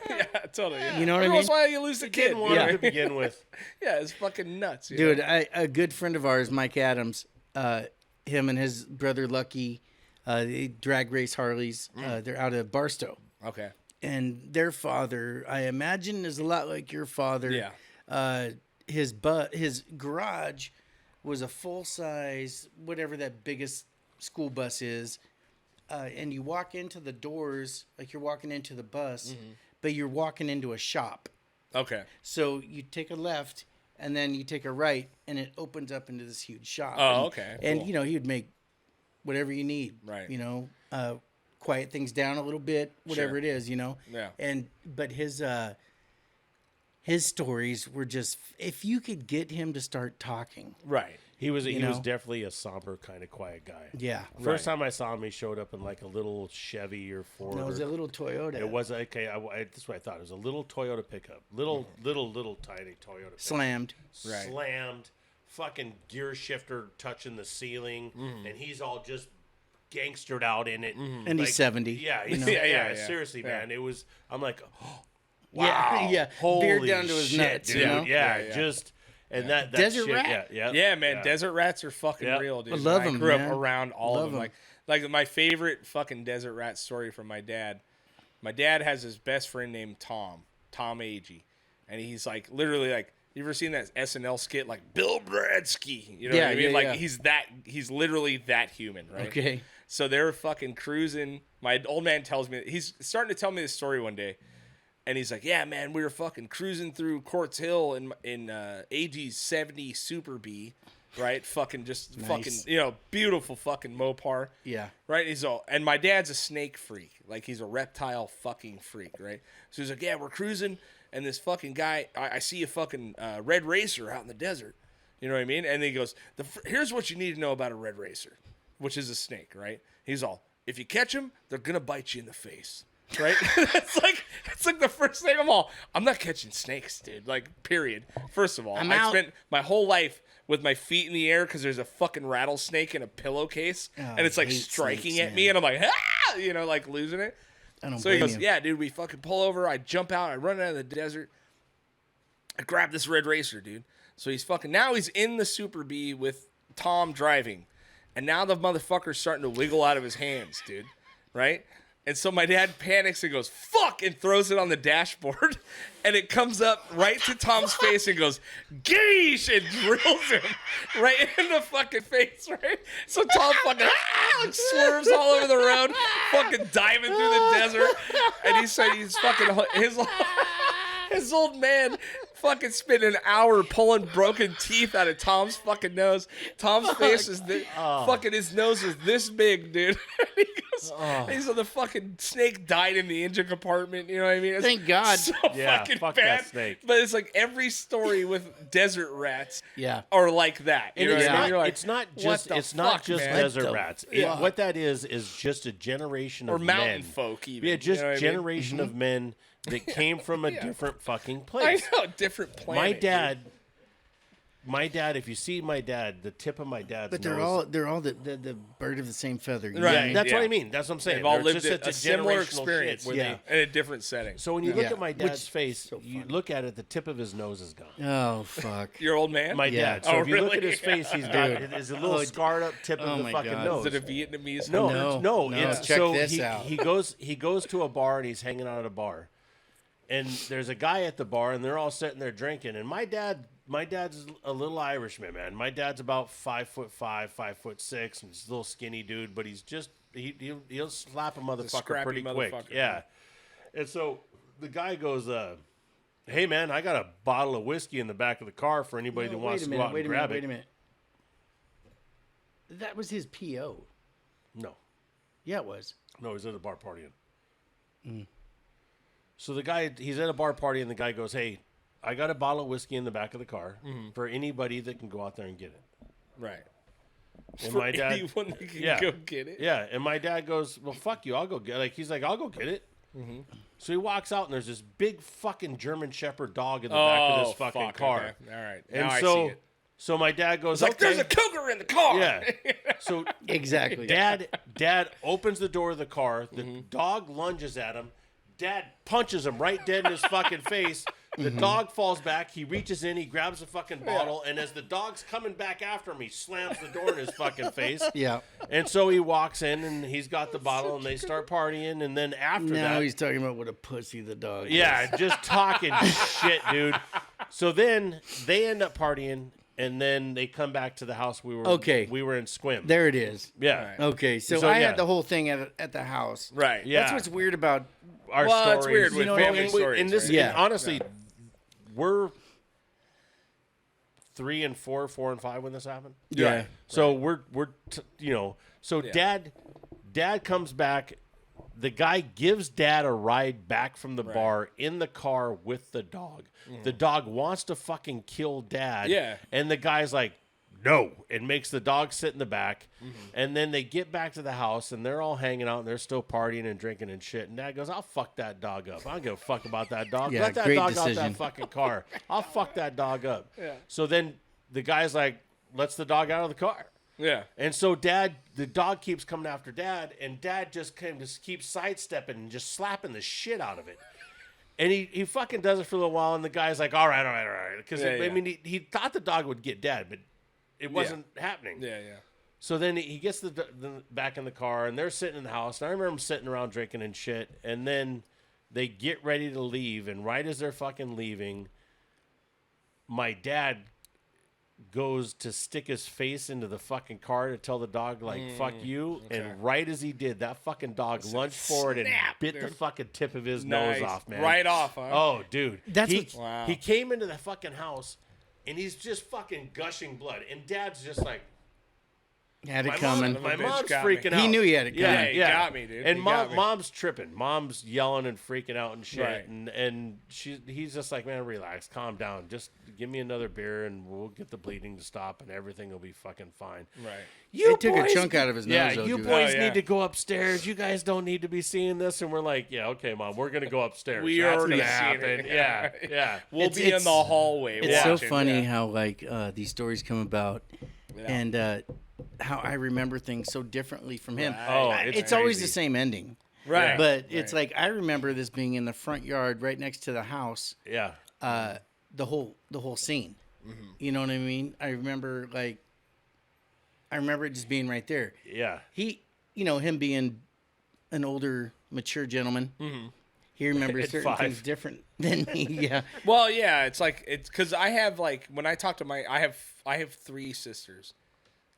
totally. Yeah. You know what I every once in mean? a while you lose a kid. Didn't want you him know? to begin with. Yeah, it's fucking nuts, you Dude, know? a good friend of ours, Mike Adams, him and his brother Lucky, they drag race Harleys. They're out of Barstow. Okay. And their father, I imagine, is a lot like your father. Yeah. His garage was a full size, whatever that biggest school bus is, and you walk into the doors like you're walking into the bus, but you're walking into a shop. Okay. So you take a left, and then you take a right, and it opens up into this huge shop. Oh, And- okay, And cool. he would make whatever you need. Right. Quiet things down a little bit, whatever Sure. it is. Yeah. But his stories were just, if you could get him to start talking. Right. He was You was know? definitely a somber kind of quiet guy. Yeah. First time I saw him, he showed up in like a little Chevy or Ford. No, it was a little Toyota. It was okay. This is what I thought. It was a little Toyota pickup, little tiny Toyota pickup. Slammed. Right. Slammed, fucking gear shifter touching the ceiling, and he's all just gangstered out in it. And he's 70. Yeah, you know? yeah, yeah. seriously, Yeah. man. It was. I'm like, oh, Yeah, wow, yeah. holy Beard down to his shit, nuts, dude. you know? Yeah, Yeah, yeah. just and that Desert shit, rat? Yeah, man. Desert rats are fucking Yeah. real, dude. I love And 'em, grew man. up around all Love of them. 'em. Like my favorite fucking desert rat story from my dad My dad has his best friend named Tom Agee, and he's like literally like. You ever seen that SNL skit like Bill Bradsky? You know what I mean? Like he's literally that human, right? Okay. So they're fucking cruising. My old man tells me he's starting to tell me this story one day, and he's like, "Yeah, man, we were fucking cruising through Quartz Hill in AG's 70 Super B, right? Fucking just Nice. fucking beautiful fucking Mopar, Yeah. right? And my dad's a snake freak, like he's a reptile fucking freak, right? So he's like, yeah, we're cruising. And this fucking guy, I see a fucking red racer out in the desert. You know what I mean? And he goes, here's what you need to know about a red racer, which is a snake, right? He's all, if you catch them, they're going to bite you in the face, right? It's like the first thing I'm not catching snakes, dude. Like, period. First of all, I spent my whole life with my feet in the air because there's a fucking rattlesnake in a pillowcase. And it's like striking snakes, at me. And I'm like, like losing it. So he goes, yeah, dude, we fucking pull over. I jump out. I run out of the desert. I grab this red racer, dude. So now he's in the Super B with Tom driving. And now the motherfucker's starting to wiggle out of his hands, dude. Right? And so my dad panics and goes, fuck, and throws it on the dashboard. And it comes up right to Tom's face and goes, geesh, and drills him right in the fucking face, right? So Tom fucking swerves all over the road, fucking diving through the desert. And he said he's fucking, his old man fucking spent an hour pulling broken teeth out of Tom's fucking nose. Tom's face is fucking, his nose is this big, dude. He goes, he said the fucking snake died in the engine compartment. You know what I mean? It's Thank God. So fucking fuck bad. that snake. But it's like every story with desert rats Yeah. are like that. You And know it's what I mean? not, You're like, it's not what just the it's not fuck, just man? desert What the rats. fuck? What that is just a generation Or of mountain men. folk even. Yeah, you just know what I mean? generation of men that came from a different fucking place. I know, different planet. My dad, if you see my dad, the tip of my dad's But nose. they're all the bird of the same feather. You know Right. what I mean? That's what Yeah. I mean. That's what I'm saying. They've all They're lived just a such similar generational experience shit where Yeah. in a different setting. So when you look Yeah. at my dad's Which- face, you look at it, the tip of his nose is gone. Oh fuck. Your old man? My Yeah. dad. So Oh, if you look at really? his face, he's got it's a little scarred up tip Oh of the my fucking God. nose. Is it a Vietnamese? No, No. It's, Check so this out. he goes to a bar and he's hanging out at a bar, and there's a guy at the bar and they're all sitting there drinking. And my dad's a little Irishman, man. My dad's about 5'5", 5'6", and he's a little skinny dude, but he's just he'll slap a motherfucker scrappy pretty quick. motherfucker. Yeah. And so the guy goes, "Hey man, I got a bottle of whiskey in the back of the car for anybody that wants to go out and grab it." Wait a minute. That was his PO. No. Yeah, it was. No, he's at a bar partying. So the guy, he's at a bar party, and the guy goes, "Hey, I got a bottle of whiskey in the back of the car for anybody that can go out there and get it." Right. And For my dad, anyone that can yeah, go get it. yeah. And my dad goes, "Well, fuck you, I'll go get it." He's like, "I'll go get it." So he walks out, and there's this big fucking German Shepherd dog in the back of this fucking fuck, car. okay. All right. And Now I so, see it. so my dad goes, It's like, "Okay." there's a cougar in the car. Yeah. So Exactly. Dad opens the door of the car. The dog lunges at him. Dad punches him right dead in his fucking face. The dog falls back. He reaches in. He grabs the fucking bottle. And as the dog's coming back after him, he slams the door in his fucking face. Yeah. And so he walks in and he's got the bottle and they start partying. And then after Now that, he's talking about what a pussy the dog is. yeah, just talking shit, dude. So then they end up partying. And then they come back to the house. We were in Squim. There it is. Yeah. Okay, so So, I yeah. had the whole thing at the house. Right. Yeah. That's what's weird about. Our Well, stories. it's weird with You know, family and stories. And this, right? Yeah. and honestly, we're 3 and 4, 4 and 5 when this happened. Yeah. So we're so Yeah. dad comes back. The guy gives dad a ride back from the bar in the car with the dog. The dog wants to fucking kill dad. Yeah. And the guy's like, no, and makes the dog sit in the back. And then they get back to the house and they're all hanging out and they're still partying and drinking and shit. And dad goes, I'll fuck that dog up. I don't give a fuck about that dog. Yeah, Let that great dog out decision. that fucking car. I'll fuck that dog up. Yeah. So then the guy's like, lets the dog out of the car. Yeah. And so the dog keeps coming after dad, and dad just keeps sidestepping and just slapping the shit out of it. And he fucking does it for a little while, and the guy's like, all right. Because, Yeah, I yeah. mean, he thought the dog would get dad, but it wasn't happening. Yeah. Yeah. So then he gets the back in the car, and they're sitting in the house. And I remember them sitting around drinking and shit. And then They get ready to leave, and right as they're fucking leaving, my dad goes to stick his face into the fucking car to tell the dog, like, fuck you. Okay. And right as he did, that fucking dog lunged forward and bit the fucking tip of his nose off, man. Right off, huh? Oh, dude. Wow. He came into the fucking house, and he's just fucking gushing blood. And Dad's just like, Had it coming. my bitch mom's got me. freaking out. He knew he had it coming. Yeah, he got me, dude. And He got me. mom's tripping. Mom's yelling and freaking out and shit. Right. And he's just like, man, relax, calm down. Just give me another beer and we'll get the bleeding to stop and everything will be fucking fine. Right. It took a chunk out of his nose. Yeah, though, you dude. boys Oh, yeah. need to go upstairs. You guys don't need to be seeing this. And we're like, yeah, okay, Mom, we're gonna go upstairs. We That's already gonna seen happen. it. Yeah, yeah. We'll be in the hallway. It's so watching, funny yeah. how like these stories come about, and how I remember things so differently from him. Right. Oh, It's always crazy. the same ending, Right. but it's like I remember this being in the front yard, right next to the house. Yeah. The whole scene. Mm-hmm. You know what I mean? I remember it just being right there. Yeah. He, him being an older, mature gentleman. Mm-hmm. He remembers At certain 5. things different than me. Yeah. Well, yeah, it's because I have when I talk to I have 3 sisters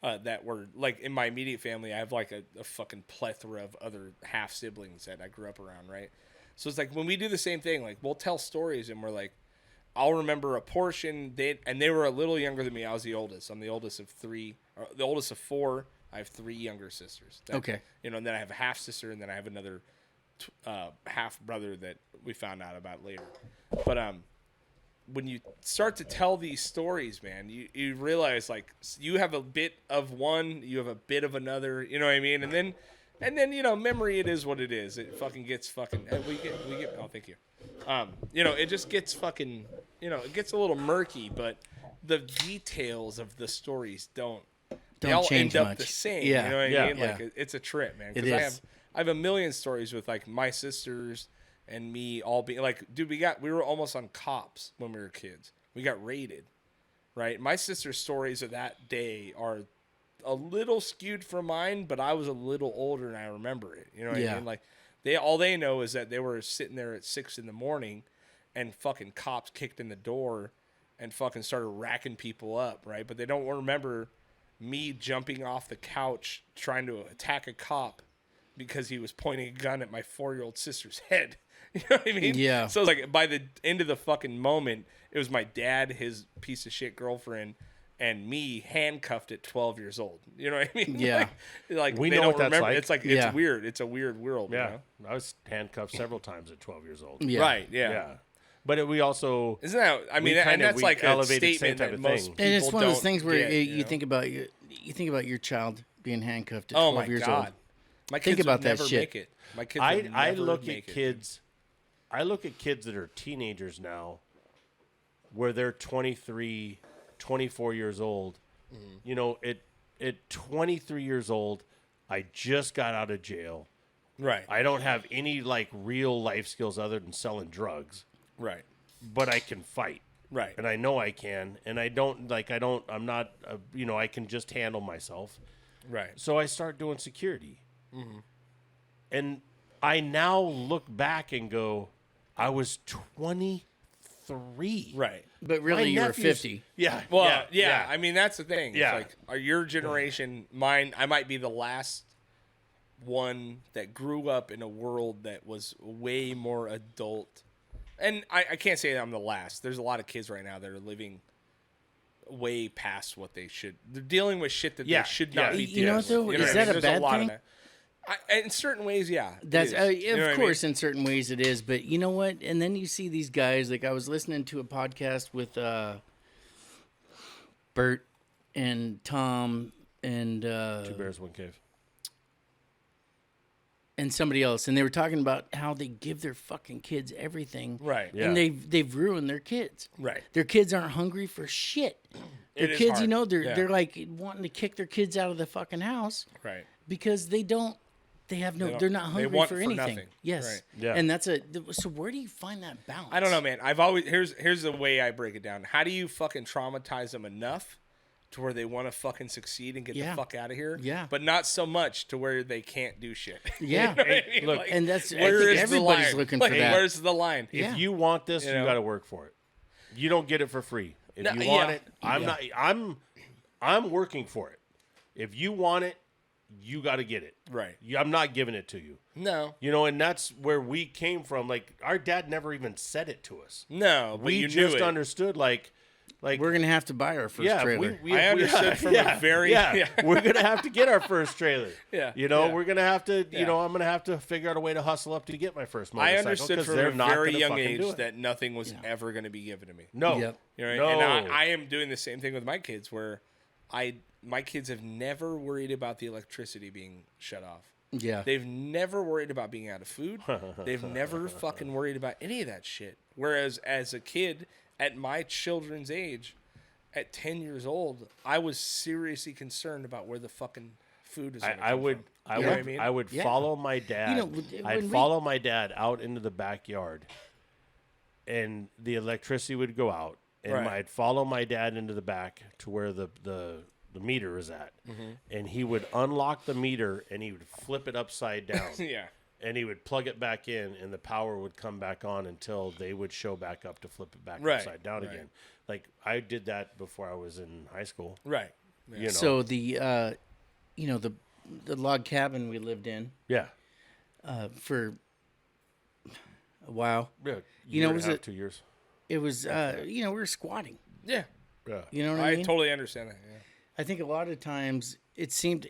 that were like in my immediate family. I have like a fucking plethora of other half siblings that I grew up around, right? So it's like when we do the same thing, like we'll tell stories and we're like, I'll remember a portion. They were a little younger than me. I was the oldest. I'm the oldest of 3, or the oldest of 4. I have 3 younger sisters. Okay. And then I have a half sister, and then I have another half brother that we found out about later. But when you start to tell these stories, man, you realize like you have a bit of one, you have a bit of another. You know what I mean? And then memory, it is what it is. It fucking gets fucking. We get. Oh, thank you. It just gets fucking. It gets a little murky, but the details of the stories don't. They all change end up much. the same. Yeah. You know what Yeah. I mean? Yeah. Like it's a trip, man. It Because is. I have a million stories with like my sisters and me all being like, dude, we were almost on cops when we were kids. We got raided, right? My sister's stories of that day are a little skewed from mine, but I was a little older and I remember it. You know what I mean? Like all they know is that they were sitting there at 6 a.m. and fucking cops kicked in the door and fucking started racking people up, right? But they don't remember me jumping off the couch trying to attack a cop because he was pointing a gun at my 4-year-old sister's head. You know what I mean? Yeah. So it's like by the end of the fucking moment, it was my dad, his piece of shit girlfriend, and me handcuffed at 12 years old. You know what I mean? Yeah. Like We they know don't what that's remember. like. It's like Yeah. it's weird. It's a weird world. Yeah. You know? I was handcuffed several times at 12 years old. Yeah. Right. Yeah. Yeah. But we also Isn't that? I mean, kinda- and that's we like a elevated the same statement type that of most thing. people And it's one of those don't things where get, you know? think about your child being handcuffed at Oh 12 my years god. old. My Think kids about would that never shit. make it. My kids I would never look make at it. kids. I look at kids that are teenagers now, where they're 23, 24 years old. At 23 years old, I just got out of jail. Right. I don't have any like real life skills other than selling drugs, Right. but I can fight. Right. And I know I can, and I can just handle myself. Right. So I start doing security. And I now look back and go, I was 23. Right. But really, My you were nephew's- 50. Yeah. Well, yeah. I mean, that's the thing. Yeah. It's like your generation, mine, I might be the last one that grew up in a world that was way more adult. And I can't say that I'm the last. There's a lot of kids right now that are living way past what they should. They're dealing with shit that Yeah, they should not yeah. be You dealing know with. what, though? You know Is what I that mean? a There's bad lot thing? of that. In certain ways, yeah. it That's is. You know what I of mean? course, in certain ways it is. But you know what? And then you see these guys. Like I was listening to a podcast with Bert and Tom and 2 Bears, 1 Cave. and somebody else, and they were talking about how they give their fucking kids everything, Right. Yeah. and they've ruined their kids. Right. Their kids aren't hungry for shit. Their It is kids, hard. they're Yeah. they're like wanting to kick their kids out of the fucking house Right. because they don't. They have no. don't- They're not they hungry want for for anything. nothing. Yes. Right. Yeah. And that's so. Where do you find that balance? I don't know, man. I've always here's the way I break it down. How do you fucking traumatize them enough to where they want to fucking succeed and get Yeah. the fuck out of here. Yeah. But not so much to where they can't do shit. Yeah. You know what I mean? look, Like, And that's I where think is the everybody's line? looking Like, for that. Where's the line? Yeah. If you want this, You you know? got to work for it. You don't get it for free. If No, you want yeah. it, I'm working for it. If you want it, you got to get it. Right. I'm not giving it to you. No. You know, and that's where we came from. Like, our dad never even said it to us. No, but We you just knew it. understood, like We're gonna have to buy our first yeah, trailer. I understood from a very- yeah. we're gonna have to get our first trailer. Yeah, you know, yeah. we're gonna have to. Yeah. You know, I'm gonna have to figure out a way to hustle up to get my first motorcycle. I understood 'cause from they're a not very gonna young fucking do age it. that nothing was ever going to be given to me. No, Yep. You know, no. and I am doing the same thing with my kids, where my kids have never worried about the electricity being shut off. Yeah. They've never worried about being out of food. They've never fucking worried about any of that shit. Whereas as a kid at my children's age, at 10 years old, I was seriously concerned about where the fucking food is. I would, You know what I mean? I would Yeah. follow my dad. You know, when I'd we- follow my dad out into the backyard, and the electricity would go out, and Right. I'd follow my dad into the back to where the meter is at, Mm-hmm. and he would unlock the meter and he would flip it upside down. Yeah. And he would plug it back in, and the power would come back on until they would show back up to flip it back Right, upside down right. again. Like, I did that before I was in high school. Right. You know? So the the log cabin we lived in yeah, for a while. yeah. You know, Year and was a half, it- 2 years? It was we were squatting. Yeah. Yeah, You know what I I mean? totally understand that. Yeah. I think a lot of times it seemed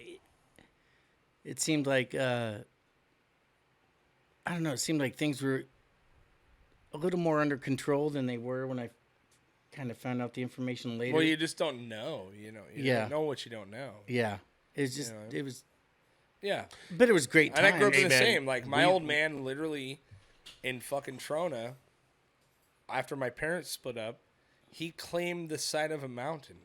like I don't know. It seemed like things were a little more under control than they were when I kind of found out the information later. Well, you just don't know. You know. You Yeah. don't know what you don't know. Yeah, it's just know. it was, Yeah. but it was great And times. I grew up in the man, same. Like my old man, literally, in fucking Trona, after my parents split up, he claimed the side of a mountain,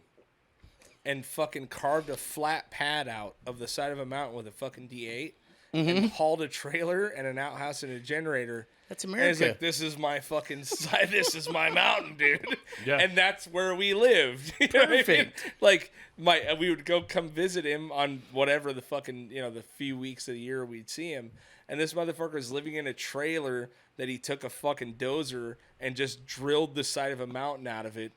and fucking carved a flat pad out of the side of a mountain with a fucking D8, and hauled a trailer and an outhouse and a generator. That's And America. he's like, "This is my fucking side. This is my mountain, dude." Yeah. And that's where we lived. You know what I mean? Perfect. Like we would go come visit him on whatever the fucking the few weeks of the year we'd see him, and this motherfucker is living in a trailer that he took a fucking dozer and just drilled the side of a mountain out of it,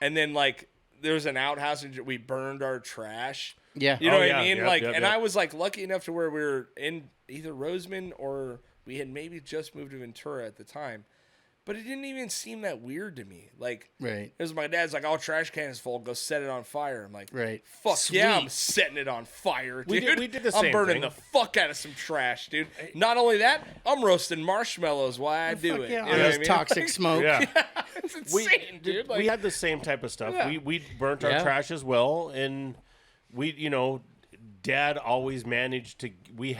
and then like there was an outhouse and we burned our trash. Yeah. You know Oh, what yeah. I mean? Yep, Like, yep, and yep. I was like lucky enough to where we were in either Roseman or we had maybe just moved to Ventura at the time, but it didn't even seem that weird to me. Like, Right. it was my dad's like, "All trash cans full, go set it on fire." I'm like, Right. Fuck yeah, I'm Sweet. setting it on fire, dude. We did the I'm same burning thing. the fuck out of some trash, dude. Not only that, I'm roasting marshmallows while I do Fuck it. yeah, You all know what this I mean? toxic smoke. Yeah. It's insane, dude. Like, we had the same type of stuff. Yeah. We burnt our Yeah. trash as well, and we Dad always managed to. We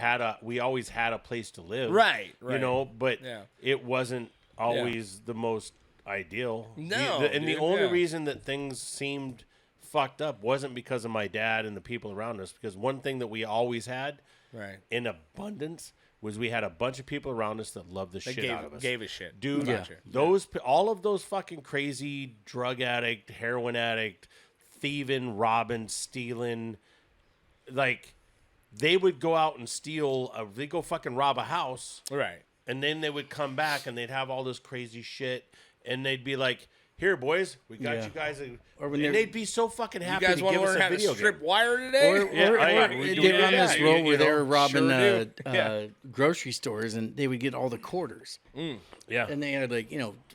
always had a place to live, Right, You right. know, but Yeah. it wasn't always the most ideal. No, the dude, only yeah. reason that things seemed fucked up wasn't because of my dad and the people around us. Because one thing that we always had, right. in abundance, was we had a bunch of people around us that loved the They shit out of us. gave a shit. Dude, Yeah. all of those fucking crazy drug addict, heroin addict, thieving, robbing, stealing, like they would go out and steal. They go fucking rob a house, Right. and then they would come back and they'd have all this crazy shit, and they'd be like, "Here, boys, we got Yeah. you guys." Or when and they're- they'd be so fucking You happy guys to want give to us learn a how to video strip game. wire today? Or, Yeah, or, I- or we they do were on that. this Yeah, roll you where they know, were robbing sure do. grocery stores, and they would get all the quarters, Yeah, and they had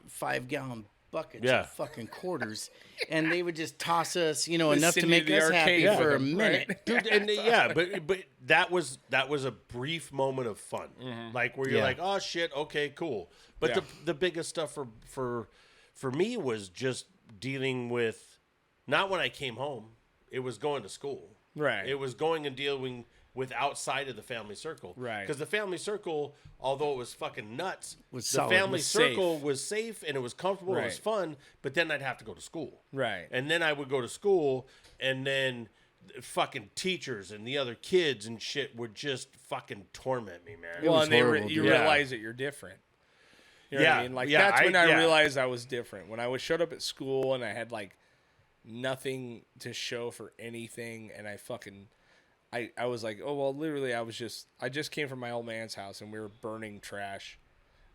5-gallon buckets Yeah. of fucking quarters, and they would just toss us, enough to send you make to the us happy arcade for with a them, minute. right? dude, and yeah, but that was a brief moment of fun, like where you're Yeah. like, oh shit, okay, cool. But Yeah. the biggest stuff for me was just dealing with, not when I came home, it was going to school. Right. It was going and dealing with outside of the family circle. Right. Because the family circle, although it was fucking nuts, Was the solid, family was safe. circle was safe and it was comfortable, it was Right. fun, but then I'd have to go to school. Right. And then I would go to school, and then fucking teachers and the other kids and shit would just fucking torment me, man. Well, was and horrible, you dude. realize that you're different. You know what I Yeah, mean? Like yeah, that's when I yeah. realized I was different. When I showed up at school and I had like nothing to show for anything, and I was like, oh well, literally I just came from my old man's house and we were burning trash.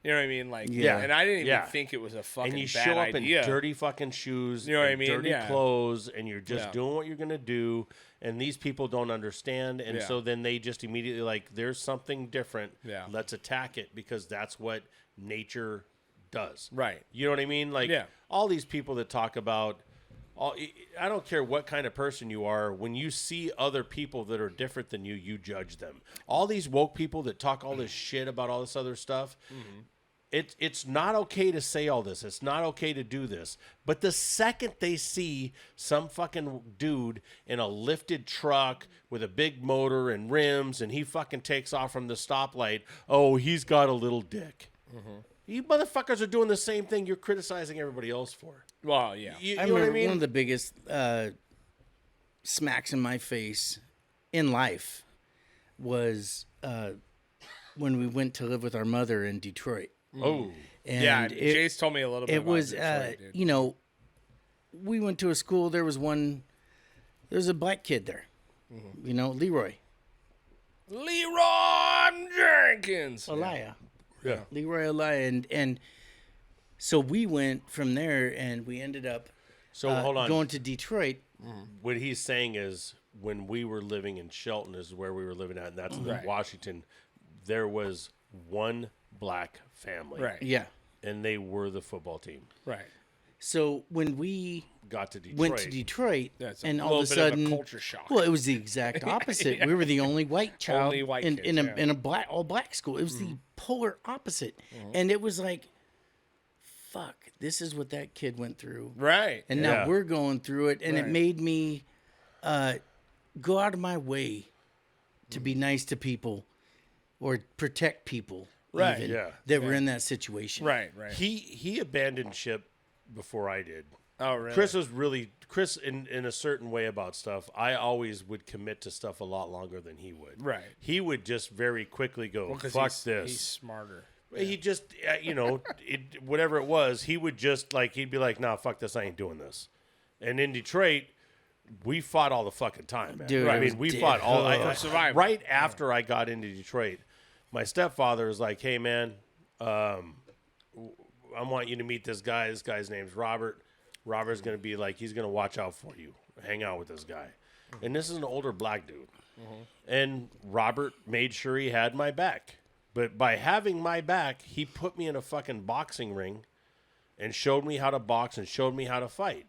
You know what I mean? Like, Yeah. and I didn't even Yeah. think it was a fucking And you bad show up idea. in dirty fucking shoes, You know what I and mean? dirty Yeah. clothes, and you're just Yeah. doing what you're gonna do. And these people don't understand, and Yeah. so then they just immediately like, there's something different. Yeah. Let's attack it because that's what nature does. Right. You know what I mean? Like Yeah. all these people that talk about. I don't care what kind of person you are. When you see other people that are different than you, you judge them. All these woke people that talk all this shit about all this other stuff. Mm-hmm. It's not okay to say all this. It's not okay to do this. But the second they see some fucking dude in a lifted truck with a big motor and rims, and he fucking takes off from the stoplight, oh, he's got a little dick. Mm-hmm. You motherfuckers are doing the same thing you're criticizing everybody else for. Well, yeah. You I know what I remember mean? one of the biggest smacks in my face in life was when we went to live with our mother in Detroit. Oh, And Yeah, it, Jay's told me a little bit it about was, Detroit, dude. you know, we went to a school. There was a black kid there, Mm-hmm. you know, Leroy. Leroy Jenkins. Elia. yeah. Leroy Elia. And so we went from there and we ended up So hold on. going to Detroit. What he's saying is when we were living in Shelton is where we were living at, and that's in Right. Washington. There was one black family. Right. Yeah. And they were the football team. Right. So when we Got to Detroit. went to Detroit, That's a and little all of a bit of a sudden, culture shock. well, it was the exact opposite. We were the only white child Only white in, kids, in a yeah. in a black all black school. It was the polar opposite, and it was like, fuck, this is what that kid went through, Right. and Yeah. now we're going through it, and it Right. made me go out of my way to be nice to people or protect people, Right, even, yeah. that were in that situation. Right. Right. He abandoned ship before I did. Oh, really? Chris in a certain way about stuff. I always would commit to stuff a lot longer than he would. Right. He would just very quickly go, Well, 'cause fuck he's this. smarter. He just, whatever it was, he would just he'd be like, nah, fuck this, I ain't doing this. And in Detroit, we fought all the fucking time, man. Dude, I it mean, was we dead. fought all. For survival. Right after I got into Detroit, my stepfather was like, hey, man, I want you to meet this guy. This guy's name's Robert. Robert's going to be like, he's going to watch out for you. Hang out with this guy. And this is an older black dude. And Robert made sure he had my back. But by having my back, he put me in a fucking boxing ring and showed me how to box and showed me how to fight.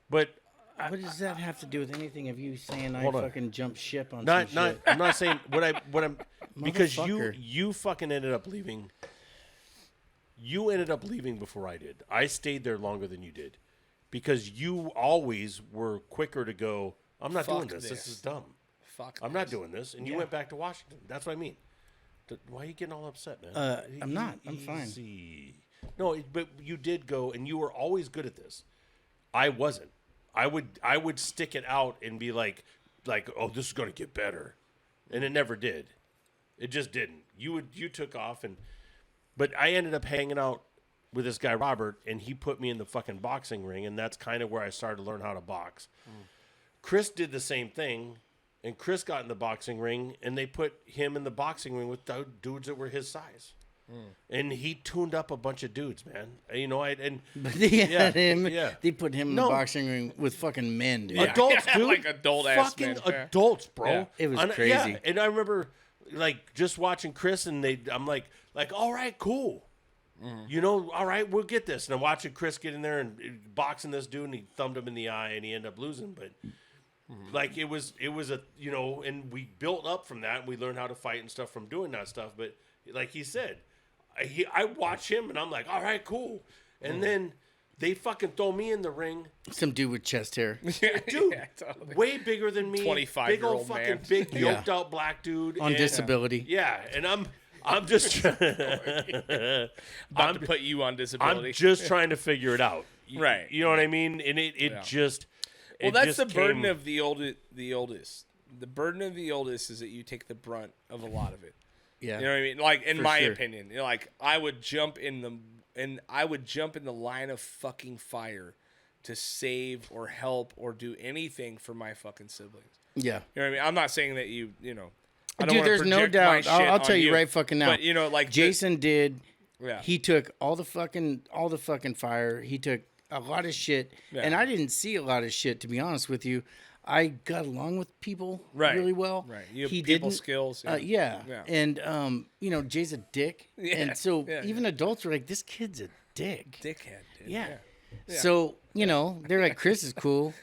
But What does that have to do with anything of you saying I Hold on. fucking jumped ship on not some shit? I'm not saying what I'm because Motherfucker. you fucking ended up leaving. You ended up leaving before I did. I stayed there longer than you did because you always were quicker to go, I'm not doing Fuck this. This this. is dumb. Fuck. I'm not doing this. And you went back to Washington. That's what I mean. Why are you getting all upset, man? I'm not. I'm fine. Easy. No, but you did go, and you were always good at this. I wasn't. I would stick it out and be like, oh, this is going to get better, and it never did. It just didn't. You took off, but I ended up hanging out with this guy Robert, and he put me in the fucking boxing ring, and that's kind of where I started to learn how to box. Chris did the same thing, and Chris got in the boxing ring, and they put him in the boxing ring with dudes that were his size. And he tuned up a bunch of dudes, man. You know, But they had him. yeah. They put him in No. the boxing ring with fucking men, dude. Adults, dude. Like adult-ass fucking men, yeah. adults, bro. Yeah. It was And, crazy. Yeah, and I remember, just watching Chris, and I'm like, all right, cool. You know, all right, we'll get this. And I'm watching Chris get in there and boxing this dude, and he thumbed him in the eye, and he ended up losing. But it was a and we built up from that, and we learned how to fight and stuff from doing that stuff. But like he said, I watch him, and I'm like, all right, cool. And then they fucking throw me in the ring. Some dude with chest hair. Dude, Yeah, totally. way bigger than me. 25-year-old big old fucking man. big yoked out black dude On and- disability. Yeah, and I'm just About to put you on disability. I'm just trying to figure it out. Right. You know what I mean? And it just Well, it that's just the burden came- of the oldest. The burden of the oldest is that you take the brunt of a lot of it. Yeah. You know what I mean? Like in For my sure. opinion, I would jump in the line of fucking fire to save or help or do anything for my fucking siblings. Yeah. You know what I mean? I'm not saying that you know. I don't Dude, wanna there's no project my doubt. shit I'll on tell you right fucking now. But you know, like Jason did. Yeah. He took all the fucking fire. He took a lot of shit, and I didn't see a lot of shit, to be honest with you. I got along with people really well. Right. You have he people didn't, skills. yeah. And you know, Jay's a dick, and so even adults were like, "This kid's a dick." Dickhead, dude. Yeah. So you know, they're like, "Chris is cool,"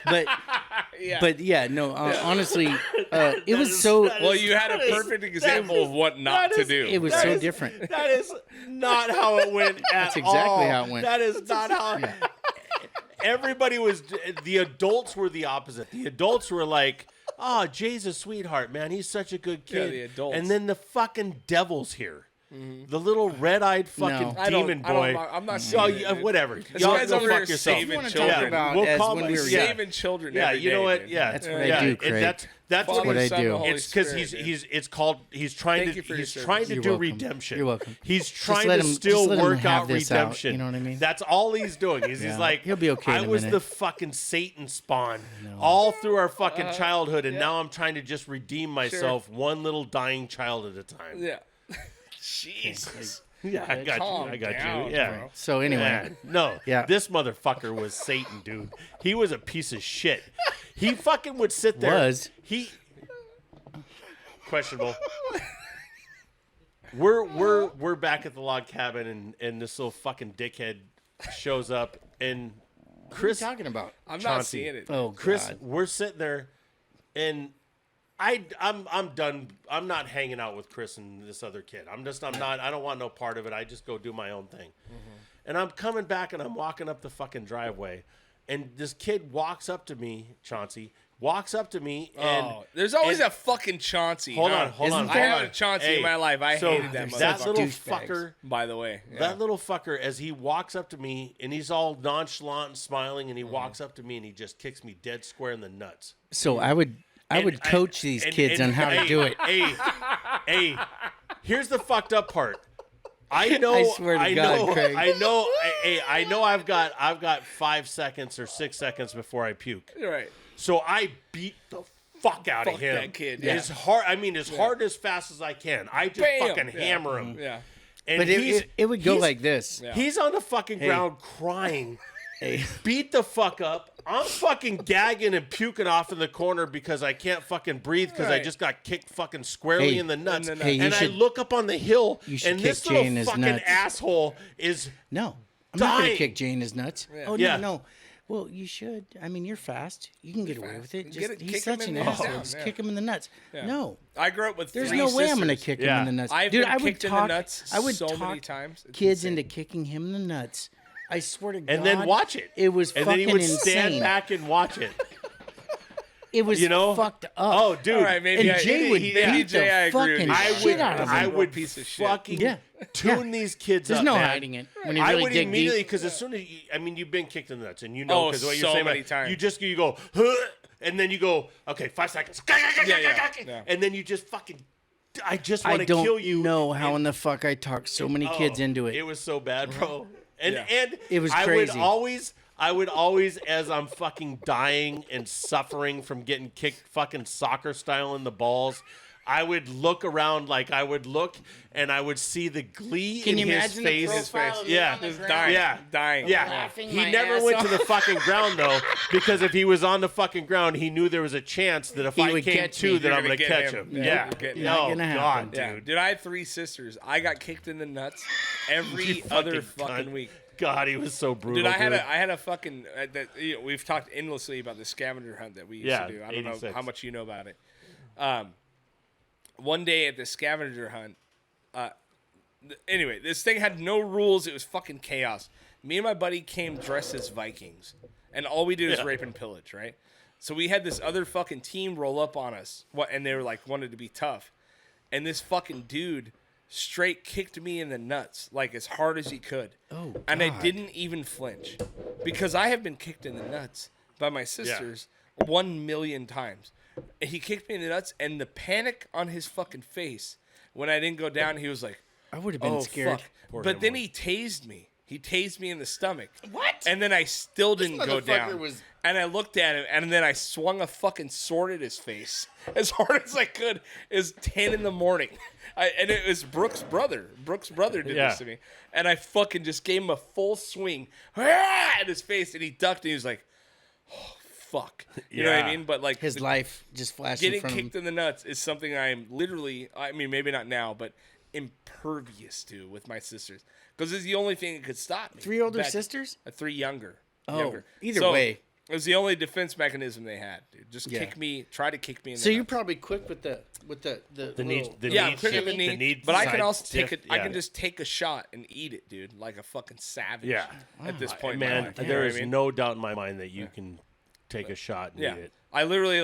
but honestly, it was so. Well, you had a perfect example of what not to do. It was so different. That is not how it went at That's exactly how it went. That is not how. Everybody was. The adults were the opposite. The adults were like, "Oh, Jay's a sweetheart, man. He's such a good kid." the adults. And then the fucking devil's here. The little red-eyed fucking demon boy. I'm not Oh, saying yeah, whatever. This Y'all guy's go over fuck here yourself. saving You wanna children. talk about We'll as call when my- we were yeah. Saving children. Yeah, every you know day, what? man. Yeah, That's what I do, Craig. That's Father, what I Son, do. and Holy It's because Spirit, dude. it's called he's trying Thank you for to your he's service. trying to You're do welcome. redemption. You're welcome. He's trying let to him- still just let him work have out this out, redemption. you know what I mean? That's all he's doing. He's Yeah. like He'll be okay in I a was minute. the fucking Satan spawn all through our fucking childhood, and now I'm trying to just redeem myself one little dying child at a time. Yeah. Jesus. Yeah, I got Calm you. I got down, you. Yeah. bro. So anyway, Yeah. No. Yeah. This motherfucker was Satan, dude. He was a piece of shit. He fucking would sit there. He questionable. We're back at the log cabin, and this little fucking dickhead shows up, and Chris. what are you talking about? I'm not Chauncey. seeing it. Oh, Chris, God. we're sitting there, and I'm done. I'm not hanging out with Chris and this other kid. I'm not. I don't want no part of it. I just go do my own thing. And I'm coming back, and I'm walking up the fucking driveway, and this kid walks up to me, Chauncey. Walks up to me, and There's always a fucking Chauncey. hold huh? on, hold on. I hold had on. a Chauncey Hey, in my life. I so hated that that motherfucker. little douchebags. fucker. By the way, yeah. That little fucker, as he walks up to me, and he's all nonchalant and smiling, and he walks up to me, and he just kicks me dead square in the nuts. So I would coach these kids on how to do it. Hey, here's the fucked up part. I know. I swear to God, Craig. I know. I know. I've got 5 seconds or 6 seconds before I puke. You're right. So I beat the fuck out of Fuck him. that kid, As hard. I mean, as hard as fast as I can. I just Bam! fucking Yeah. hammer him. Yeah. And But it would go he's- like this. Yeah. He's on the fucking ground crying. Hey. Beat the fuck up. I'm fucking gagging and puking off in the corner because I can't fucking breathe because I Right. just got kicked fucking squarely Hey. in the nuts. Hey, you and I should- look up on the hill, you should and kick this Jay little in his fucking nuts. asshole is No, I'm not gonna dying. kick Jay in his nuts. Oh Yeah. no. Well, you should. I mean, you're fast. You can get away with it. Get it- He's kick him such in an the asshole. nuts. Just Yeah. kick him in the nuts. No, I grew up with there's three no way I'm gonna sisters. kick him Yeah. in the nuts. I've Dude, been I would kicked in the talk. nuts I would so talk many times. It's kids insane. into kicking him in the nuts. I swear to God. and then watch it. It was and then fucking he would insane. stand back and watch it. It was You know? fucked up. Oh, dude. All right, maybe And Jay would beat Jay, I the agree with fucking you. shit out of him. I would piece of shit. fucking Yeah. tune these kids There's up. no man. hiding it when you I really would dig immediately deep. because as soon as you've been kicked in the nuts and you know Oh, because what you're so saying many about- times. you go huh, and then you go okay 5 seconds Yeah. and then you just fucking I just I want to don't kill you. know how and- in the fuck I talked so many kids into it. It was so bad, bro. And Yeah. and It was I crazy. I would always, as I'm fucking dying and suffering from getting kicked fucking soccer style in the balls, I would look around like I would look and I would see the glee Can in you his imagine the face. profile of me Yeah. on the Just ground? dying. Yeah. Dying. Yeah. Laughing He my never ass went to off. the fucking ground though, because if he was on the fucking ground, he knew there was a chance that if He I would came catch to, me. that You're I'm gonna gonna get catch him. him. Yeah, Yeah. you're getting Not Oh gonna happen. God, Yeah, dude. dude, I had 3 sisters. I got kicked in the nuts every You other fucking fucking cunt. week. God, he was so brutal. Dude, I had a fucking. We've talked endlessly about the scavenger hunt that we used Yeah, to do. I don't know 86. how much you know about it. One day at the scavenger hunt, anyway, this thing had no rules. It was fucking chaos. Me and my buddy came dressed as Vikings, and all we did was rape and pillage, right? So we had this other fucking team roll up on us, and they were like wanted to be tough, and this fucking dude straight kicked me in the nuts like as hard as he could. Oh, and I God. didn't even flinch because I have been kicked in the nuts by my sisters 1,000,000 times. And he kicked me in the nuts, and the panic on his fucking face when I didn't go down, he was like, I would have been "Oh scared. fuck!" Poor But him, then boy. he tased me He tased me in the stomach. What? And then I still didn't go motherfucker down. was- And I looked at him, and then I swung a fucking sword at his face as hard as I could. It was 10 in the morning. And it was Brooks' brother. Brooks' brother did this to me. And I fucking just gave him a full swing at his face, and he ducked, and he was like, oh, fuck. You know what I mean? But like His life just flashed in getting front of kicked him. in the nuts is something I'm literally, I mean, maybe not now, but impervious to with my sisters. Because it's the only thing that could stop me. 3 older sisters? 3 younger. Oh, either So, way. It was the only defense mechanism they had, dude. Just kick me, try to kick me in the So you're nuts. probably quick with the need, little- the Yeah, I'm need, quick shit, with the knee, need but I can side also take stiff, it. I can just take a shot and eat it, dude, like a fucking savage. Yeah. At this point, in my man, life, you know there what is I mean? no doubt in my mind that you can take a shot and Yeah, eat it. I literally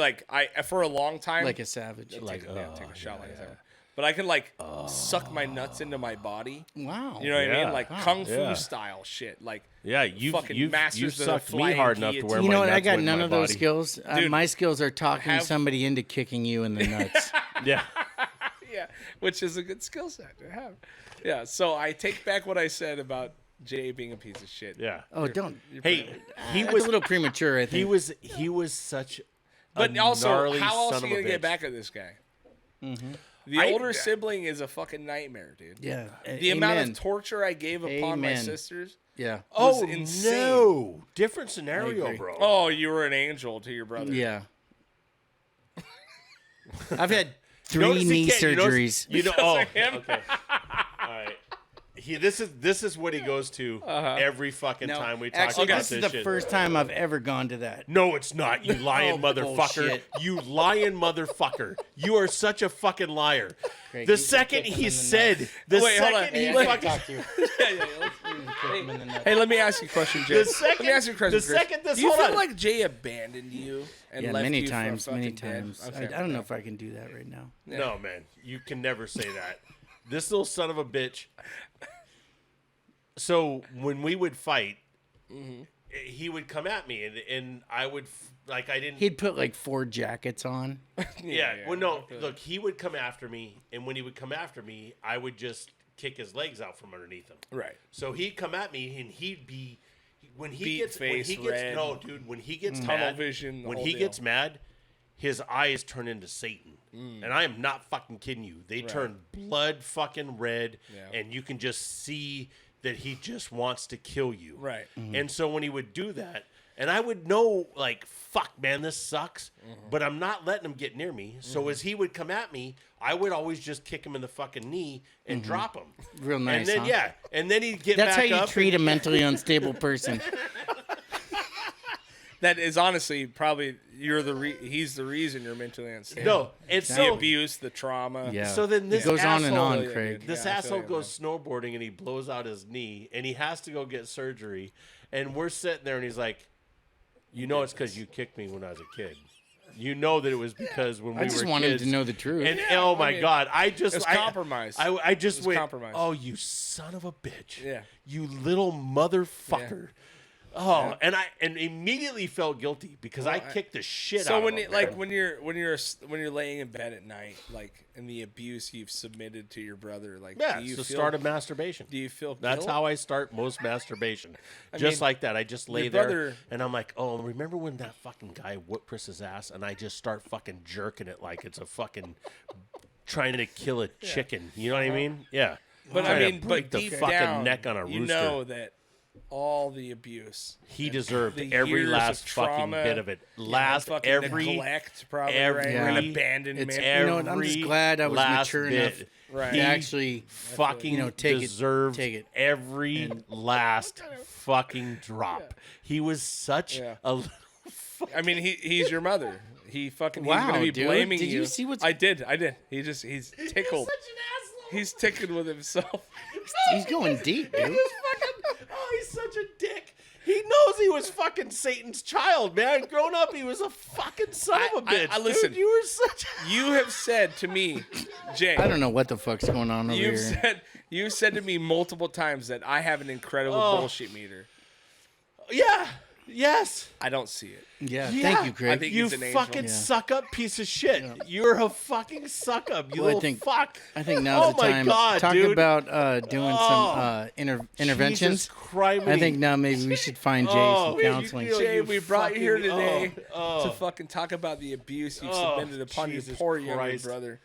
for a long time like a savage. take a shot like that. But I can suck my nuts into my body. Wow. You know what I Yeah. mean? Like kung fu Yeah. style shit. Like Yeah, you've fucking masters of the sucked me flying hard enough to guillotine. where You my know what? I nuts got went in none my of those body. skills. Dude, my skills are talking have- somebody into kicking you in the nuts. Yeah. yeah, which is a good skill set to have. Yeah, so I take back what I said about Jay being a piece of shit. Yeah. Oh, don't. Hey, he That's was a little premature, I think. he was such But a also, gnarly how else son are you of a gonna get bitch. back at this guy? Mm-hmm. The I- older sibling is a fucking nightmare, dude. Yeah. The amount of torture I gave upon my Amen. sisters. Yeah. Oh insane. no! Different scenario, agree. bro. Oh, you were an angel to your brother. Yeah. I've had 3 Notice he knee can't- you notice- surgeries. You know, oh, him? okay. All right. This is what he goes to every fucking time we talk actually, about this this is the shit. first time I've ever gone to that. No, it's not. You lying Oh, motherfucker. bullshit. You lying motherfucker. You are such a fucking liar. Craig, The you can second kick him he in the said, the Wait, hold on. second he Hey, I fucking, talk to you. Hey, let me ask you a question, Jay. The second- let me ask you a question, the Chris. second this- Do you hold feel on. like Jay abandoned you and Yeah, left many you for times, fucking many dead? times. Okay. I don't know if I can do that right now. no man, you can never say that. This little son of a bitch. So when we would fight, he would come at me, and I would I didn't. He'd put like 4 jackets on. Yeah. Well, no. Look, he would come after me, and when he would come after me, I would just kick his legs out from underneath him. Right. So he'd come at me, and he'd be when he Beat gets face, when he gets red. no, dude. When he gets Tunnel mad, vision, the when whole he deal. gets mad, his eyes turn into Satan, and I am not fucking kidding you. They turn blood fucking red, Yeah. and you can just see that he just wants to kill you. Right. And so when he would do that, and I would know, like, fuck, man, this sucks, but I'm not letting him get near me. So as he would come at me, I would always just kick him in the fucking knee and drop him. Real nice, And then, huh? yeah, and then he'd get That's how back you up. treat a mentally unstable person. That is honestly probably he's the reason you're mentally unstable. No, it's The so. abuse, the trauma. Yeah. So then this it goes on and asshole- on, Yeah, Craig. dude. This Yeah, I feel asshole you, goes snowboarding and he blows out his knee and he has to go get surgery. And we're sitting there and he's like, you know, it's because you kicked me when I was a kid. You know that it was because when we I just were want him kids. to know the truth. And oh my I mean, God, I just it's I- compromise. I just It's went, compromise. oh, you son of a bitch. Yeah. You little motherfucker. Oh, and I immediately felt guilty because I kicked the shit So out when of it, him. like when you're laying in bed at night, like in the abuse you've submitted to your brother, like yeah, do you it's the feel, start of masturbation. do you feel That's guilt? how I start most masturbation. Just mean, like that. I just lay your there brother- and I'm like, oh, remember when that fucking guy whooped Chris's ass and I just start fucking jerking it like it's a fucking trying to kill a chicken. You know what I mean? Yeah. But Trying I to mean, break but the deep fucking down, neck on a you rooster. know that all the abuse, He deserved the every years last of fucking trauma, bit of it. yeah, Last fucking every neglect, probably every- right, Yeah. and abandonment. It's- you know what, I'm just glad I was last mature bit. enough Right. He to actually, fucking take deserved it. every last fucking drop. He was such Yeah. a little I mean, he's your mother. He's Wow, gonna be dude. blaming Did you see what's- I did. He's tickled. He's tickled with himself. he's going deep, dude. he's such a dick. He knows he was fucking Satan's child, man. Grown up, he was a fucking son of a I- bitch. I listen. Dude, you were such. You have said to me, Jay. I don't know what the fuck's going on over here. You've said to me multiple times that I have an incredible Oh. bullshit meter. Yeah. Yes. I don't see it. Yeah, Yeah. thank you, Craig. I think You he's an angel. fucking Yeah. suck up piece of shit. You're a fucking suck up. You Well, I little think- fuck. I think now's Oh the my time. God, Talk dude. about doing some interventions. Jesus Christ. I think now maybe we should find Jay Oh, some you counseling. feel- Jay, you we brought you here fucking- today oh. to fucking talk about the abuse you've Oh, submitted upon Jesus your poor younger Christ. brother.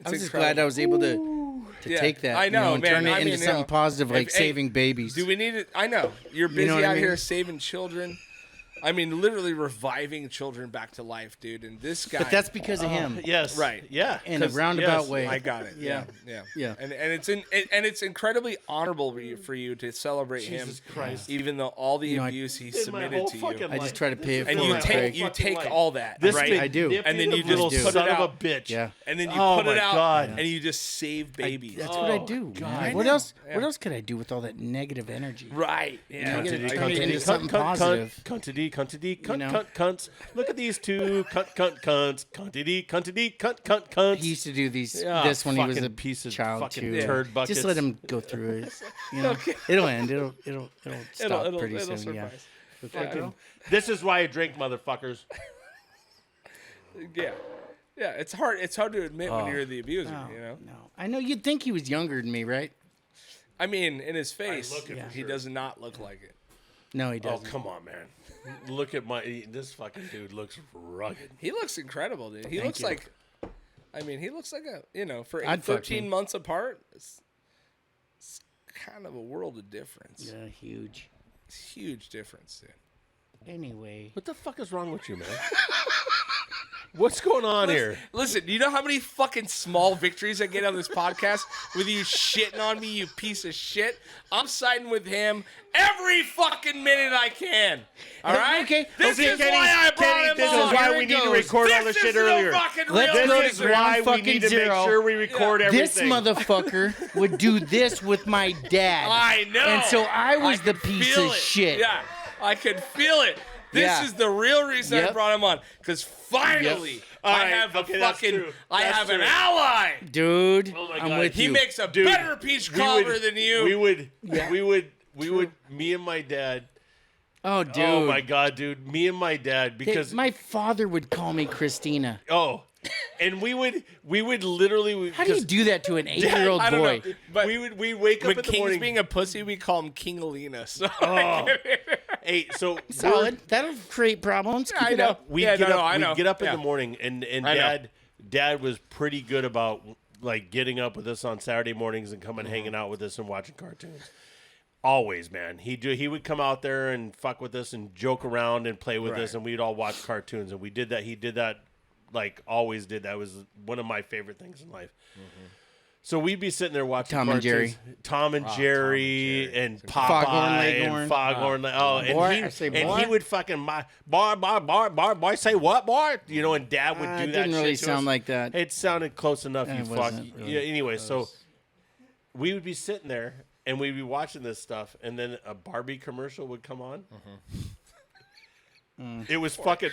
I was It's just glad I incredible. was able to Yeah, take that. I know, and man. turn it I into mean, something you know, positive, like if- saving babies. Do we need it? I know. You're busy know what I out here mean? saving children. I mean, literally reviving children back to life, dude. And this guy. But that's because of him. Yes. Right. Yeah. In a 'Cause- roundabout yes. way. I got it. Yeah. Yeah. Yeah. Yeah. And it's incredibly honorable for you to celebrate Jesus him, Christ. even though all the know, I- abuse he In my submitted whole to you. fucking I just life. try to pay it This And is you my forward, take Craig. you fucking take life. all that, This right? big I do. And then you little just do. put son it of a out. bitch. Yeah. And then you Oh put my it out, God. and you just save babies. That's what I Oh, do. God. Man. I What know. else? Yeah. What else could I do with all that negative energy? Right. Yeah. You gotta I turn it get into it. something positive. Cuntity, You know? cunts. Look at these two cunts. Cuntity, cunts. He used to do these Yeah, this when he was fucking a piece of child fucking too. turd buckets. Just let him go through it. You know, it'll end. It'll stop pretty it'll soon. Yeah. suffice. Yeah. This is why I drink, motherfuckers. Yeah. Yeah, it's hard to admit when you're the abuser, No, you know? no. I know you'd think he was younger than me, right? I mean, in his face, look it for he sure. does not look like it. No, he Oh, doesn't. come on, man. Look at this fucking dude looks rugged. He looks incredible, dude. He looks you. like he looks like for I'd fuck 13 me. months apart, it's kind of a world of difference. Yeah, huge. It's a huge difference, dude. Anyway, What the fuck is wrong with you, man? What's going on here? Listen, you know how many fucking small victories I get on this podcast with you shitting on me, you piece of shit? I'm siding with him every fucking minute I can. All right? Okay. This Okay, is Kenny, why I brought Kenny, him this on. is why Here we it need to goes. record all This this shit is no earlier. fucking Let's real go to This is loser. ground why we fucking need to zero. make sure we record this everything. motherfucker would do this with my dad. I know. And so I was the could piece feel of it. shit. Yeah, I could feel it. This Yeah. is the real reason I Yep. brought him on. Because finally, All I right, have a okay, that's fucking, true. I That's have an true. ally. Dude, Oh my I'm God. with He you. makes a Dude, better peach we cobbler would- than you. We would, me and my dad. Oh, dude. Oh my God, dude. Me and my dad, because My father would call me Christina. and we would literally. How do you do that to an 8-year-old I don't boy? know, but we wake up when in the King's morning. being a pussy, we call him King Alina. So Hey, so Solid. That'll create problems. Keep I it know. up. we Yeah, get no, up. I We know. get up in Yeah. the morning, and I know. dad was pretty good about like getting up with us on Saturday mornings and coming hanging out with us and watching cartoons. Always, man. He would come out there and fuck with us and joke around and play with us, Right. and we'd all watch cartoons. And we did that. He did that, like always did. That was one of my favorite things in life. So we'd be sitting there watching Tom and cartoons. Tom and Jerry and Popeye Foghorn and Leghorn. Foghorn. Boy, I and say he boy. would fucking boy say what boy? You know, and Dad would do It that. didn't really shit to sound us. like that. It sounded close enough. It You fuck. wasn't really. Yeah. Anyway, so we would be sitting there and we'd be watching this stuff, and then a Barbie commercial would come on. It was fucking.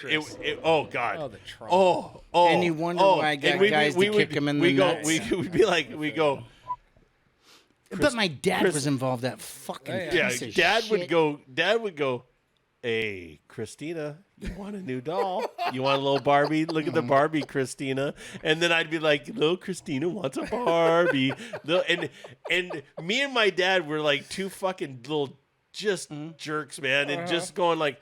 Oh God. Oh, the trauma. Oh. And you wonder why I got And guys to kick him in the nuts. We'd be like, we go. But my dad Chris- was involved. That fucking Yeah, piece of Dad shit. would go. Dad would go. Hey, Christina, you want a new doll? You want a little Barbie? Look at the Barbie, Christina. And then I'd be like, little Christina wants a Barbie. And me and my dad were like two fucking little just jerks, man, and just going like,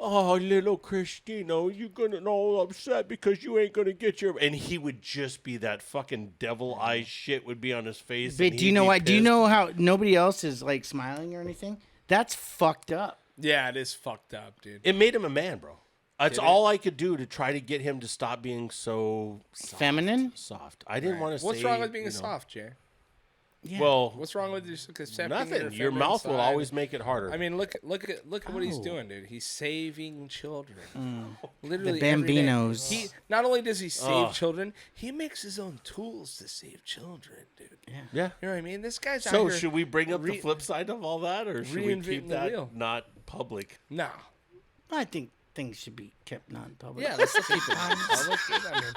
oh, little Christina, you're gonna all upset because you ain't gonna get your. And he would just be that fucking devil eye shit would be on his face. But and do you he'd know be why? Do you pissed. know how nobody else is like smiling or anything? That's fucked up. Yeah, it is fucked up, dude. It made him a man, bro. That's all I could do to try to get him to stop being so soft, Feminine? Soft. I didn't want to say. What's wrong with being you know, soft, Jay? Yeah. Well, What's wrong with just accepting nothing. Your feminine mouth will side? always make it harder. I mean, look at what he's Oh. doing, dude. He's saving children. Literally, The every day. bambinos. He not only does he save children, he makes his own tools to save children, dude. yeah. You know what I mean? This guy's out So here. should we bring up the flip side of all that, or should we reinventing keep the that wheel. not public? No. I think things should be kept non-public. Yeah, let's keep it on public, dude. I mean,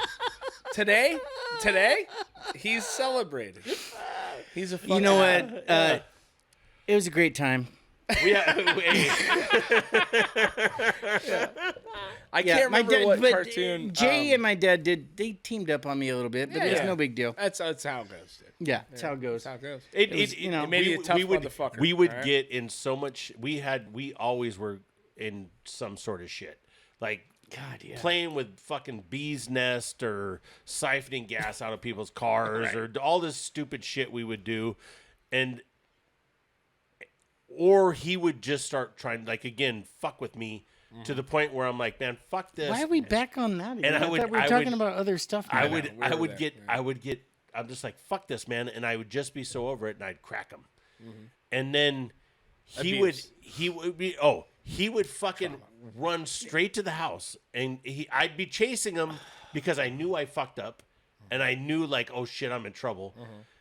today, he's celebrated. He's a fucking You know what? It was a great time. I can't remember what but cartoon. Jay and my dad they teamed up on me a little bit, but it was no big deal. That's how it goes, dude. Yeah, that's how it goes. That's how it goes. It made you a tough motherfucker. We would all right? get in so much. We always were in some sort of shit, like God, yeah. playing with fucking bees nest or siphoning gas out of people's cars or all this stupid shit we would do, or he would just start trying, like, again, fuck with me to the point where I'm like, man, fuck this. Why are we back on that again? And I thought we were talking about other stuff. Now. I would get. I'm just like, fuck this, man, and I would just be so over it, and I'd crack him, and then he would fucking run straight to the house, and I'd be chasing him because I knew I fucked up, and I knew, like, oh shit, I'm in trouble.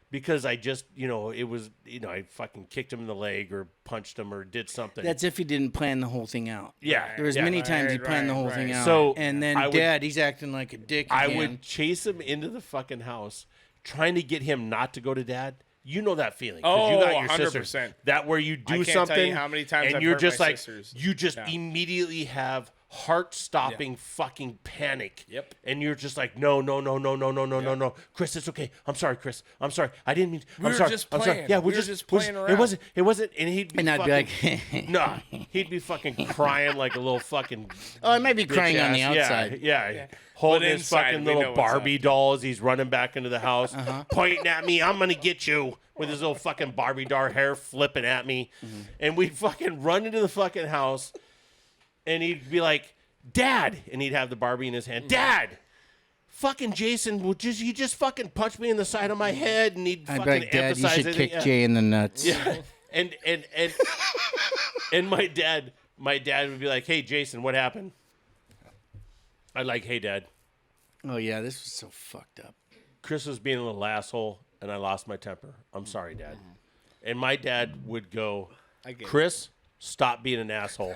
Because I just, it was, I fucking kicked him in the leg or punched him or did something. That's if he didn't plan the whole thing out. Yeah. There was many times he planned the whole thing out. So and then Dad, he's acting like a dick I again. would chase him into the fucking house, trying to get him not to go to Dad. You know that feeling. 'Cause you got your 100%. sisters. That where you do I can't something tell you how many times and I've you're hurt just my like, sisters. you just immediately have heart-stopping fucking panic. Yep. And you're just like, no. Chris, it's okay. I'm sorry, Chris. I'm sorry. I didn't mean. We were sorry. just I'm sorry. playing. Yeah, We were just playing It around. wasn't. And he'd be And I'd fucking, be like, nah. He'd be fucking crying like a little fucking. oh, I might be crying on the bitch ass. outside. Yeah. Holding But his inside, fucking we know little what's Barbie doll as he's running back into the house, pointing at me. I'm gonna get you with his little fucking Barbie doll hair flipping at me, and we'd fucking run into the fucking house, and he'd be like, "Dad," and he'd have the Barbie in his hand. "Dad, fucking Jason he just fucking punched me in the side of my head," and he'd I'd fucking be like, Dad, you emphasize should it. kick Jay in the nuts. Yeah, and my dad would be like, "Hey, Jason, what happened?" I'd like, "Hey, Dad, Oh, yeah, this was so fucked up. Chris was being a little asshole, and I lost my temper. I'm sorry, Dad." And my dad would go, "Chris, stop being an asshole."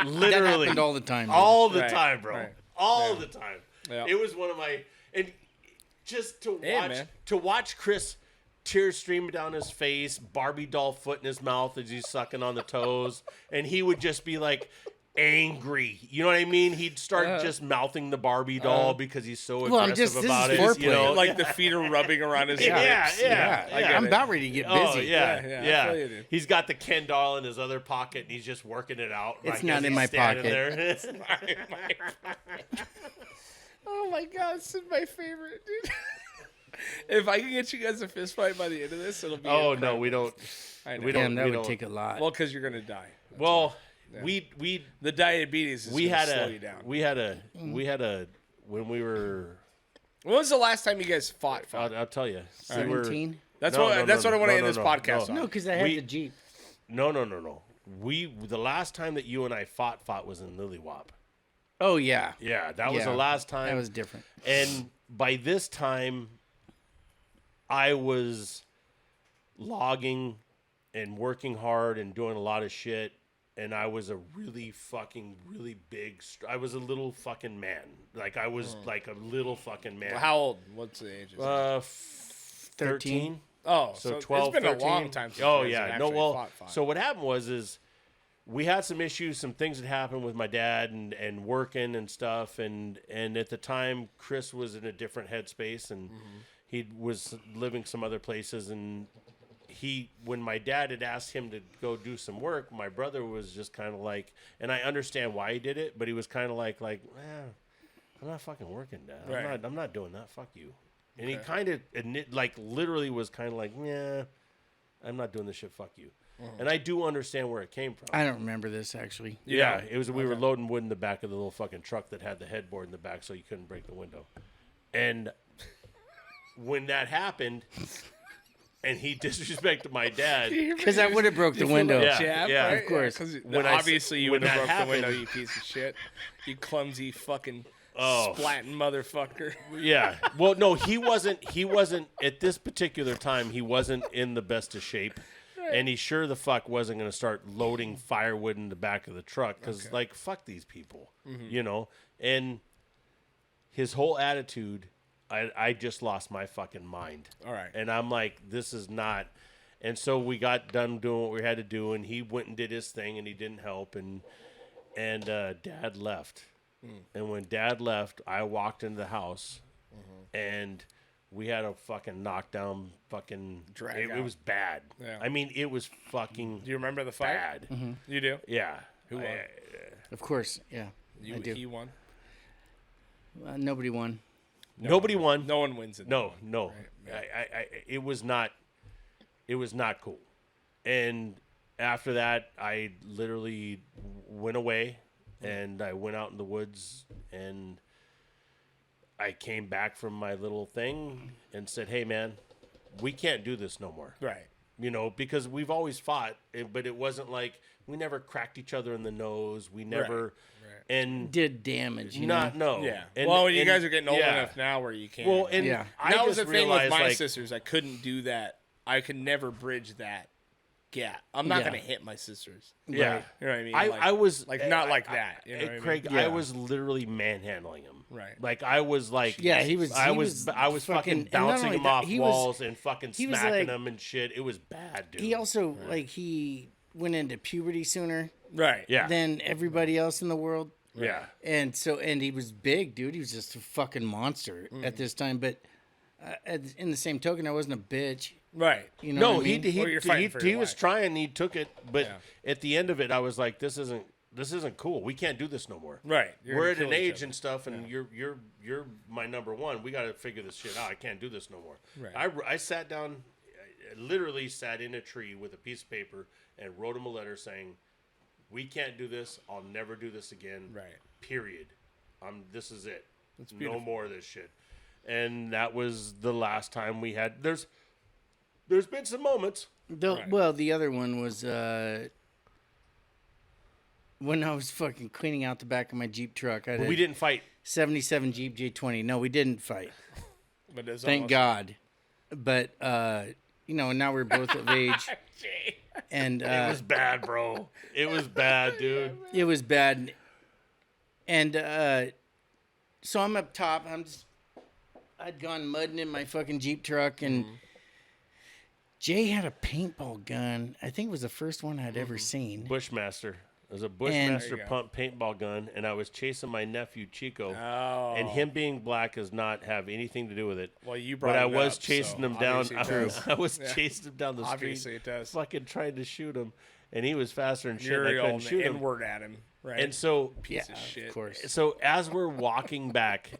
Literally, That happened all the time. dude. all the Right, time, bro. right. All the time. Yeah. It was one of my and just to Hey, watch man. Chris, tears streaming down his face, Barbie doll foot in his mouth as he's sucking on the toes, and he would just be like angry. You know what I mean? He'd start just mouthing the Barbie doll because he's so Well, aggressive just- this about is it. foreplay. You know, Like the feet are rubbing around his hips. yeah. I get I'm it. about ready to get busy. Oh yeah. Yeah, I feel you, dude. He's got the Ken doll in his other pocket, and he's just working it out. It's like, not as in he's my standing pocket. There. It's not in my Oh my god, this is my favorite, dude. If I can get you guys a fist fight by the end of this, it'll be. Oh incredible. no, we don't. I know. We don't. Damn, that we would don't. take a lot. Well, because you're gonna die. Well, we The diabetes is gonna slow you down. we had a when we were. When was the last time you guys fought? I'll tell you. We were- 17? That's No, what. no, That's no, what I want to no, end no, this no, podcast no. on. No, because I had We- the Jeep. No. The last time that you and I fought was in Lillywop. Oh, yeah. Yeah, that was Yeah, the last time. That was different. And by this time, I was logging and working hard and doing a lot of shit. And I was a really big. I was a little fucking man. Like I was like a little fucking man. How old? What's the age? 13. Oh, So so 12, it's been 13. a long time. Since Oh you guys yeah, have no. actually Well, fought. so what happened was we had some issues, some things that happened with my dad and working and stuff, and at the time Chris was in a different headspace, and he was living some other places, and when my dad had asked him to go do some work, my brother was just kind of like, and I understand why he did it, but he was kind of like, I'm not fucking working, Dad. Right. I'm not doing that. Fuck you. And he kind of literally was kind of like, yeah, I'm not doing this shit. Fuck you. And I do understand where it came from. I don't remember this, actually. Yeah, it was. We were loading wood in the back of the little fucking truck that had the headboard in the back, so you couldn't break the window. And when that happened, and he disrespected my dad, Because I would have broke the window. Yeah. Jab, yeah, right? of course. Because When I s- obviously you when would have that broke the window, happened- you piece of shit. You clumsy fucking Oh. splatting motherfucker. yeah. Well, no, he wasn't at this particular time. He wasn't in the best of shape, and he sure the fuck wasn't going to start loading firewood in the back of the truck because, like, fuck these people, you know. And his whole attitude, I just lost my fucking mind. All right. And I'm like, this is not. And so we got done doing what we had to do, and he went and did his thing, and he didn't help, and Dad left. And when Dad left, I walked into the house, and we had a fucking knockdown, Drag it out. was bad. Yeah. I mean, it was fucking Do you remember the fight? bad. You do. Yeah. Who won? Of course, yeah. I do. He won. Nobody won. Nobody won. No one wins it. No. Right. It was not cool. And after that, I literally went away, and I went out in the woods, and I came back from my little thing and said, "Hey, man, we can't do this no more." Right. You know, because we've always fought, but it wasn't like we never cracked each other in the nose. We never, Right. and Did damage, you not know? no. Yeah. And, well, you and- guys are getting old yeah. enough now where you can. Well, and Yeah. I that was just the thing with realized, my like, sisters. I couldn't do that. I could never bridge that gap. I'm not Yeah. going to hit my sisters. yeah. Right. You know what I mean? I was like not like that. You know what I mean? Craig. Yeah. I was literally manhandling him. Right. Like I was like, Yeah, he was- I he was was fucking fucking- and not bouncing only him that, off he was- walls and fucking he was smacking like- him and shit. It was bad, dude. He also, like, he went into puberty sooner Right. yeah, than everybody else in the world. yeah. And so, and he was big, dude. He was just a fucking monster at this time. But in the same token, I wasn't a bitch. Right. You know No, what I mean? Well, you're fighting for he your was life. trying. He took it, but Yeah. at the end of it, I was like, this isn't cool. We can't do this no more. Right. You're We're gonna at an kill each age other. and stuff, and you're my number one. We got to figure this shit out. I can't do this no more. Right. I sat down, I literally sat in a tree with a piece of paper and wrote him a letter saying, "We can't do this. I'll never do this again. Right. Period. This is it. No beautiful. more of this shit." And that was the last time we had. There's been some moments. Right. Well, the other one was when I was fucking cleaning out the back of my Jeep truck. I had But we a didn't fight. 77 Jeep J20. No, we didn't fight. But it's Thank almost- God. But, you know, now we're both of age. And It was bad, bro. It was bad, dude. it was bad. And so I'm up top. I'd gone mudding in my fucking Jeep truck, and Jay had a paintball gun. I think it was the first one I'd ever seen. Bushmaster. It was a There Bushmaster you go. pump paintball gun, and I was chasing my nephew Chico. Oh. And him being black does not have anything to do with it. Well, you brought But I it was up, chasing so him down. obviously it does. I was Yeah. chasing him down the Obviously street, it does. fucking trying to shoot him, and he was faster than shit. You're And I couldn't yelling shoot the him. N-word at him. Right. And so, Piece Yeah, of shit. of course. so as we're walking back,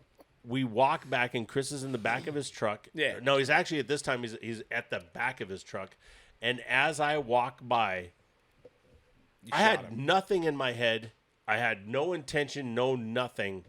we walk back, and Chris is in the back of his truck. Yeah. No, he's actually at this time he's at the back of his truck, and as I walk by, I shot had him. nothing in my head. I had no intention, no nothing.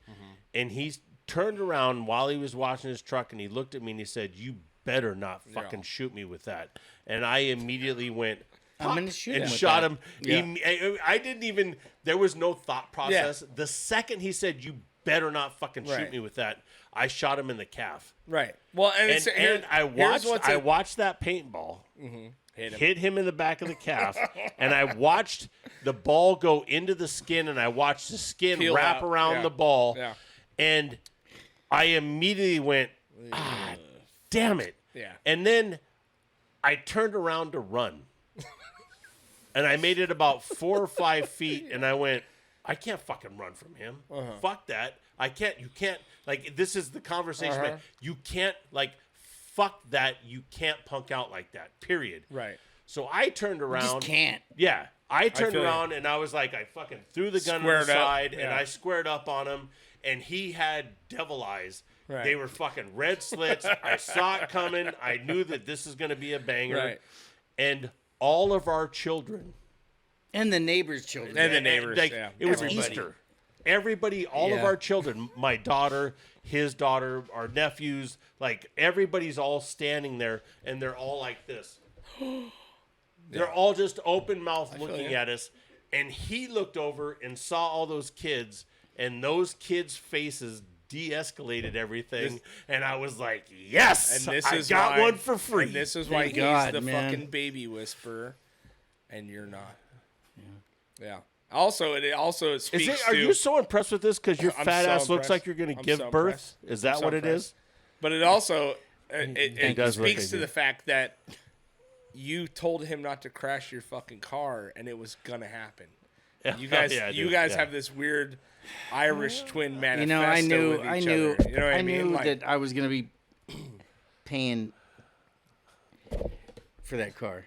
And he turned around while he was washing his truck, and he looked at me and he said, "You better not fucking shoot me with that." And I immediately went, I'm going to shoot and him with shot that. him. Yeah. I didn't even. There was no thought process. The second he said, "You better not fucking shoot Right. me with that," I shot him in the calf. Right. Well, and, And, here- I here's watched. what's I a- watched that paintball hit him. hit him in the back of the calf, and I watched the ball go into the skin, and I watched the skin Peel wrap out. around Yeah. the ball, Yeah. and I immediately went, damn it!" Yeah. And then I turned around to run. And I made it about 4 or 5 feet, and I went, "I can't fucking run from him. Fuck that. I can't. You can't. Like, this is the conversation. Man. You can't, like, fuck that. You can't punk out like that. Period. Right. So I turned around. Just can't. Yeah. I turned feel you. around, and I was like, I fucking threw the gun Squared on the up, side, and yeah. I squared up on him, and he had devil eyes. Right. They were fucking red slits. I saw it coming. I knew that this is going to be a banger. Right. And all of our children. And the neighbor's children. And the neighbors, yeah. It was Everybody. Easter. Everybody, all of Yeah. our children, my daughter, his daughter, our nephews, like everybody's all standing there, and they're all like this. They're all just open mouth looking you. at us. And he looked over and saw all those kids, and those kids' faces de-escalated everything. And I was like, yes, And this I is got why, one for free. And this is why Thank he's God, the man. fucking baby whisperer, and you're not. Yeah. Also, it also speaks Are to. you so impressed with this because your I'm fat so ass looks impressed. like you're going to I'm give so birth? impressed. Is that so what it impressed. is? But it also it does look speaks like to it. the fact that you told him not to crash your fucking car, and it was gonna happen. Yeah. You guys, Yeah, you dude. guys Yeah. have this weird Irish twin manifesto. You know, I knew, with each I knew, other. You know what I I mean? knew Like, that I was gonna be paying for that car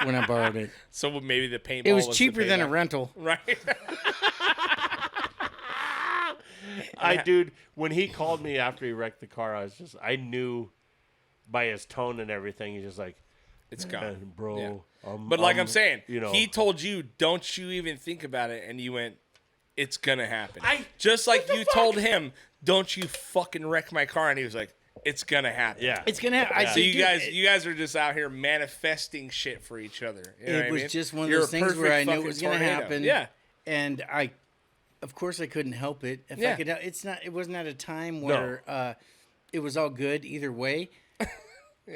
when I borrowed it. so maybe the paintball. It was the cheaper than a payback. rental. Right. Dude, when he called me after he wrecked the car, I knew by his tone and everything, he's just like, It's "Man, gone. bro. Yeah. But like I'm saying, you know, he told you, don't you even think about it, and you went, it's gonna happen. I- Just like what the you fuck? told him, don't you fucking wreck my car, and he was like, it's gonna happen. yeah, It's gonna happen. Yeah. So you guys are just out here manifesting shit for each other. You know what It I was mean? just one of You're those a things where perfect I knew it fucking was gonna tornado. happen. Yeah. And of course, I couldn't help it. If Yeah. I could, it wasn't at a time where it was all good either way.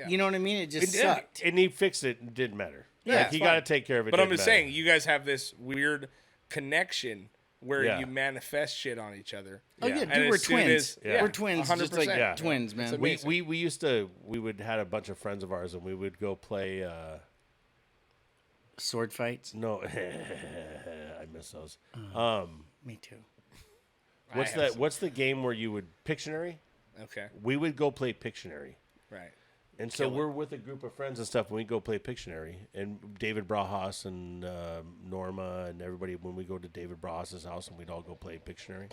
You know what I mean? It just Yeah, sucked. and he fixed it. It didn't matter. Yeah, Like, it's he fine. got to take care of it. But I'm didn't just matter. saying, you guys have this weird connection where Yeah. you manifest shit on each other. Oh yeah, Yeah. dude, And we're as soon twins. as- yeah, We're twins, just 100%. like Yeah. twins, man. It's we amazing. we used to had a bunch of friends of ours, and we would go play. Sword fights. No, I miss those. Me too. What's have that? What's the game where you would Pictionary? Okay, We would go play Pictionary. right. And so we're with a group of friends and stuff, and we go play Pictionary. And David Brajas and Norma and everybody, when we go to David Brahas's house, and we'd all go play Pictionary.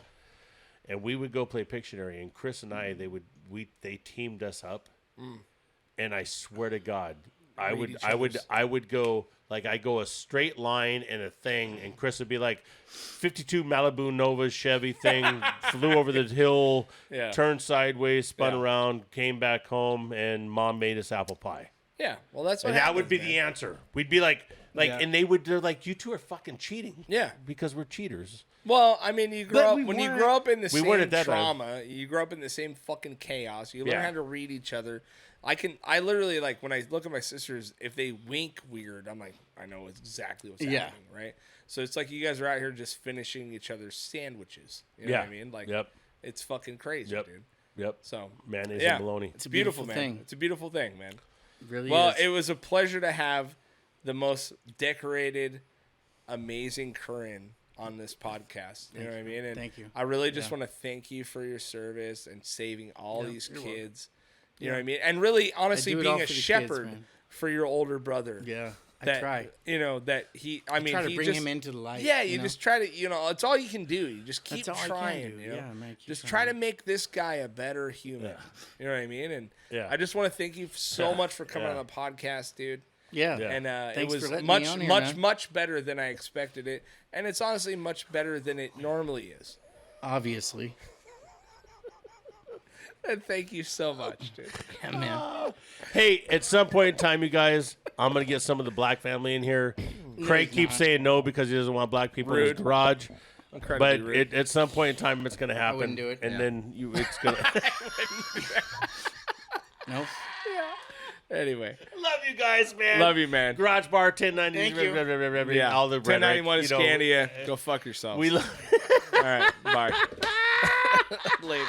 And we would go play Pictionary, and Chris and I, they teamed us up. And I swear to God, I would go like I go a straight line and a thing, and Chris would be like, 52 Malibu Nova Chevy thing flew over the hill, Yeah. turned sideways, spun Yeah. around, came back home, and Mom made us apple pie. Yeah, well, that's what And that happens, would be man. the answer. We'd be like, Yeah. and they're like, you two are fucking cheating. Yeah. because we're cheaters. Well, I mean, you grow But up we when you weren't- grow up in the We same weren't at that time. trauma. You grow up in the same fucking chaos. You learn Yeah. how to read each other. I literally like when I look at my sisters. If they wink weird, I'm like, I know exactly what's Yeah. happening, right? So it's like you guys are out here just finishing each other's sandwiches. You know Yeah. what I mean? Like, Yep. it's fucking crazy, Yep. dude. Yep. So Mayonnaise yeah, and bologna. it's a beautiful, beautiful man. thing. It's a beautiful thing, man. It really Well, is. it was a pleasure to have the most decorated, amazing Curran on this podcast. You know what I mean? And Thank you. I really just Yeah. want to thank you for your service and saving all Yeah, these you're welcome. kids. You know what I mean? And really, honestly, do it being all a for the kids, shepherd man. for your older brother. Yeah, I That, try. You know, that he, I mean, Try to he bring just, him into the light. yeah, you know? just try to, you know, it's all you can do. You just keep That's all I can trying. do. You know? Yeah, man, keep just trying. try to make this guy a better human. You know what I mean? And Yeah. I just want to thank you so much for coming Yeah. on the podcast, dude. Yeah. Yeah. And it Thanks was for letting me much, on here, much, man. much better than I expected it, and it's honestly much better than it normally is. Obviously. And thank you so much, dude. Yeah, man. Hey, at some point in time, you guys, I'm gonna get some of the black family in here. Craig keeps saying no because he doesn't want black people in Rude. his garage. Incredibly But rude. at some point in time, it's gonna happen. wouldn't do it. And Yeah. then it's gonna. Nope. Anyway, Love you guys, man. love you, man. Garage bar 1090. Thank you. Yeah, All the 1091 rhetoric, you know. Scandia. Go fuck yourself. We love. All right, bye. Later.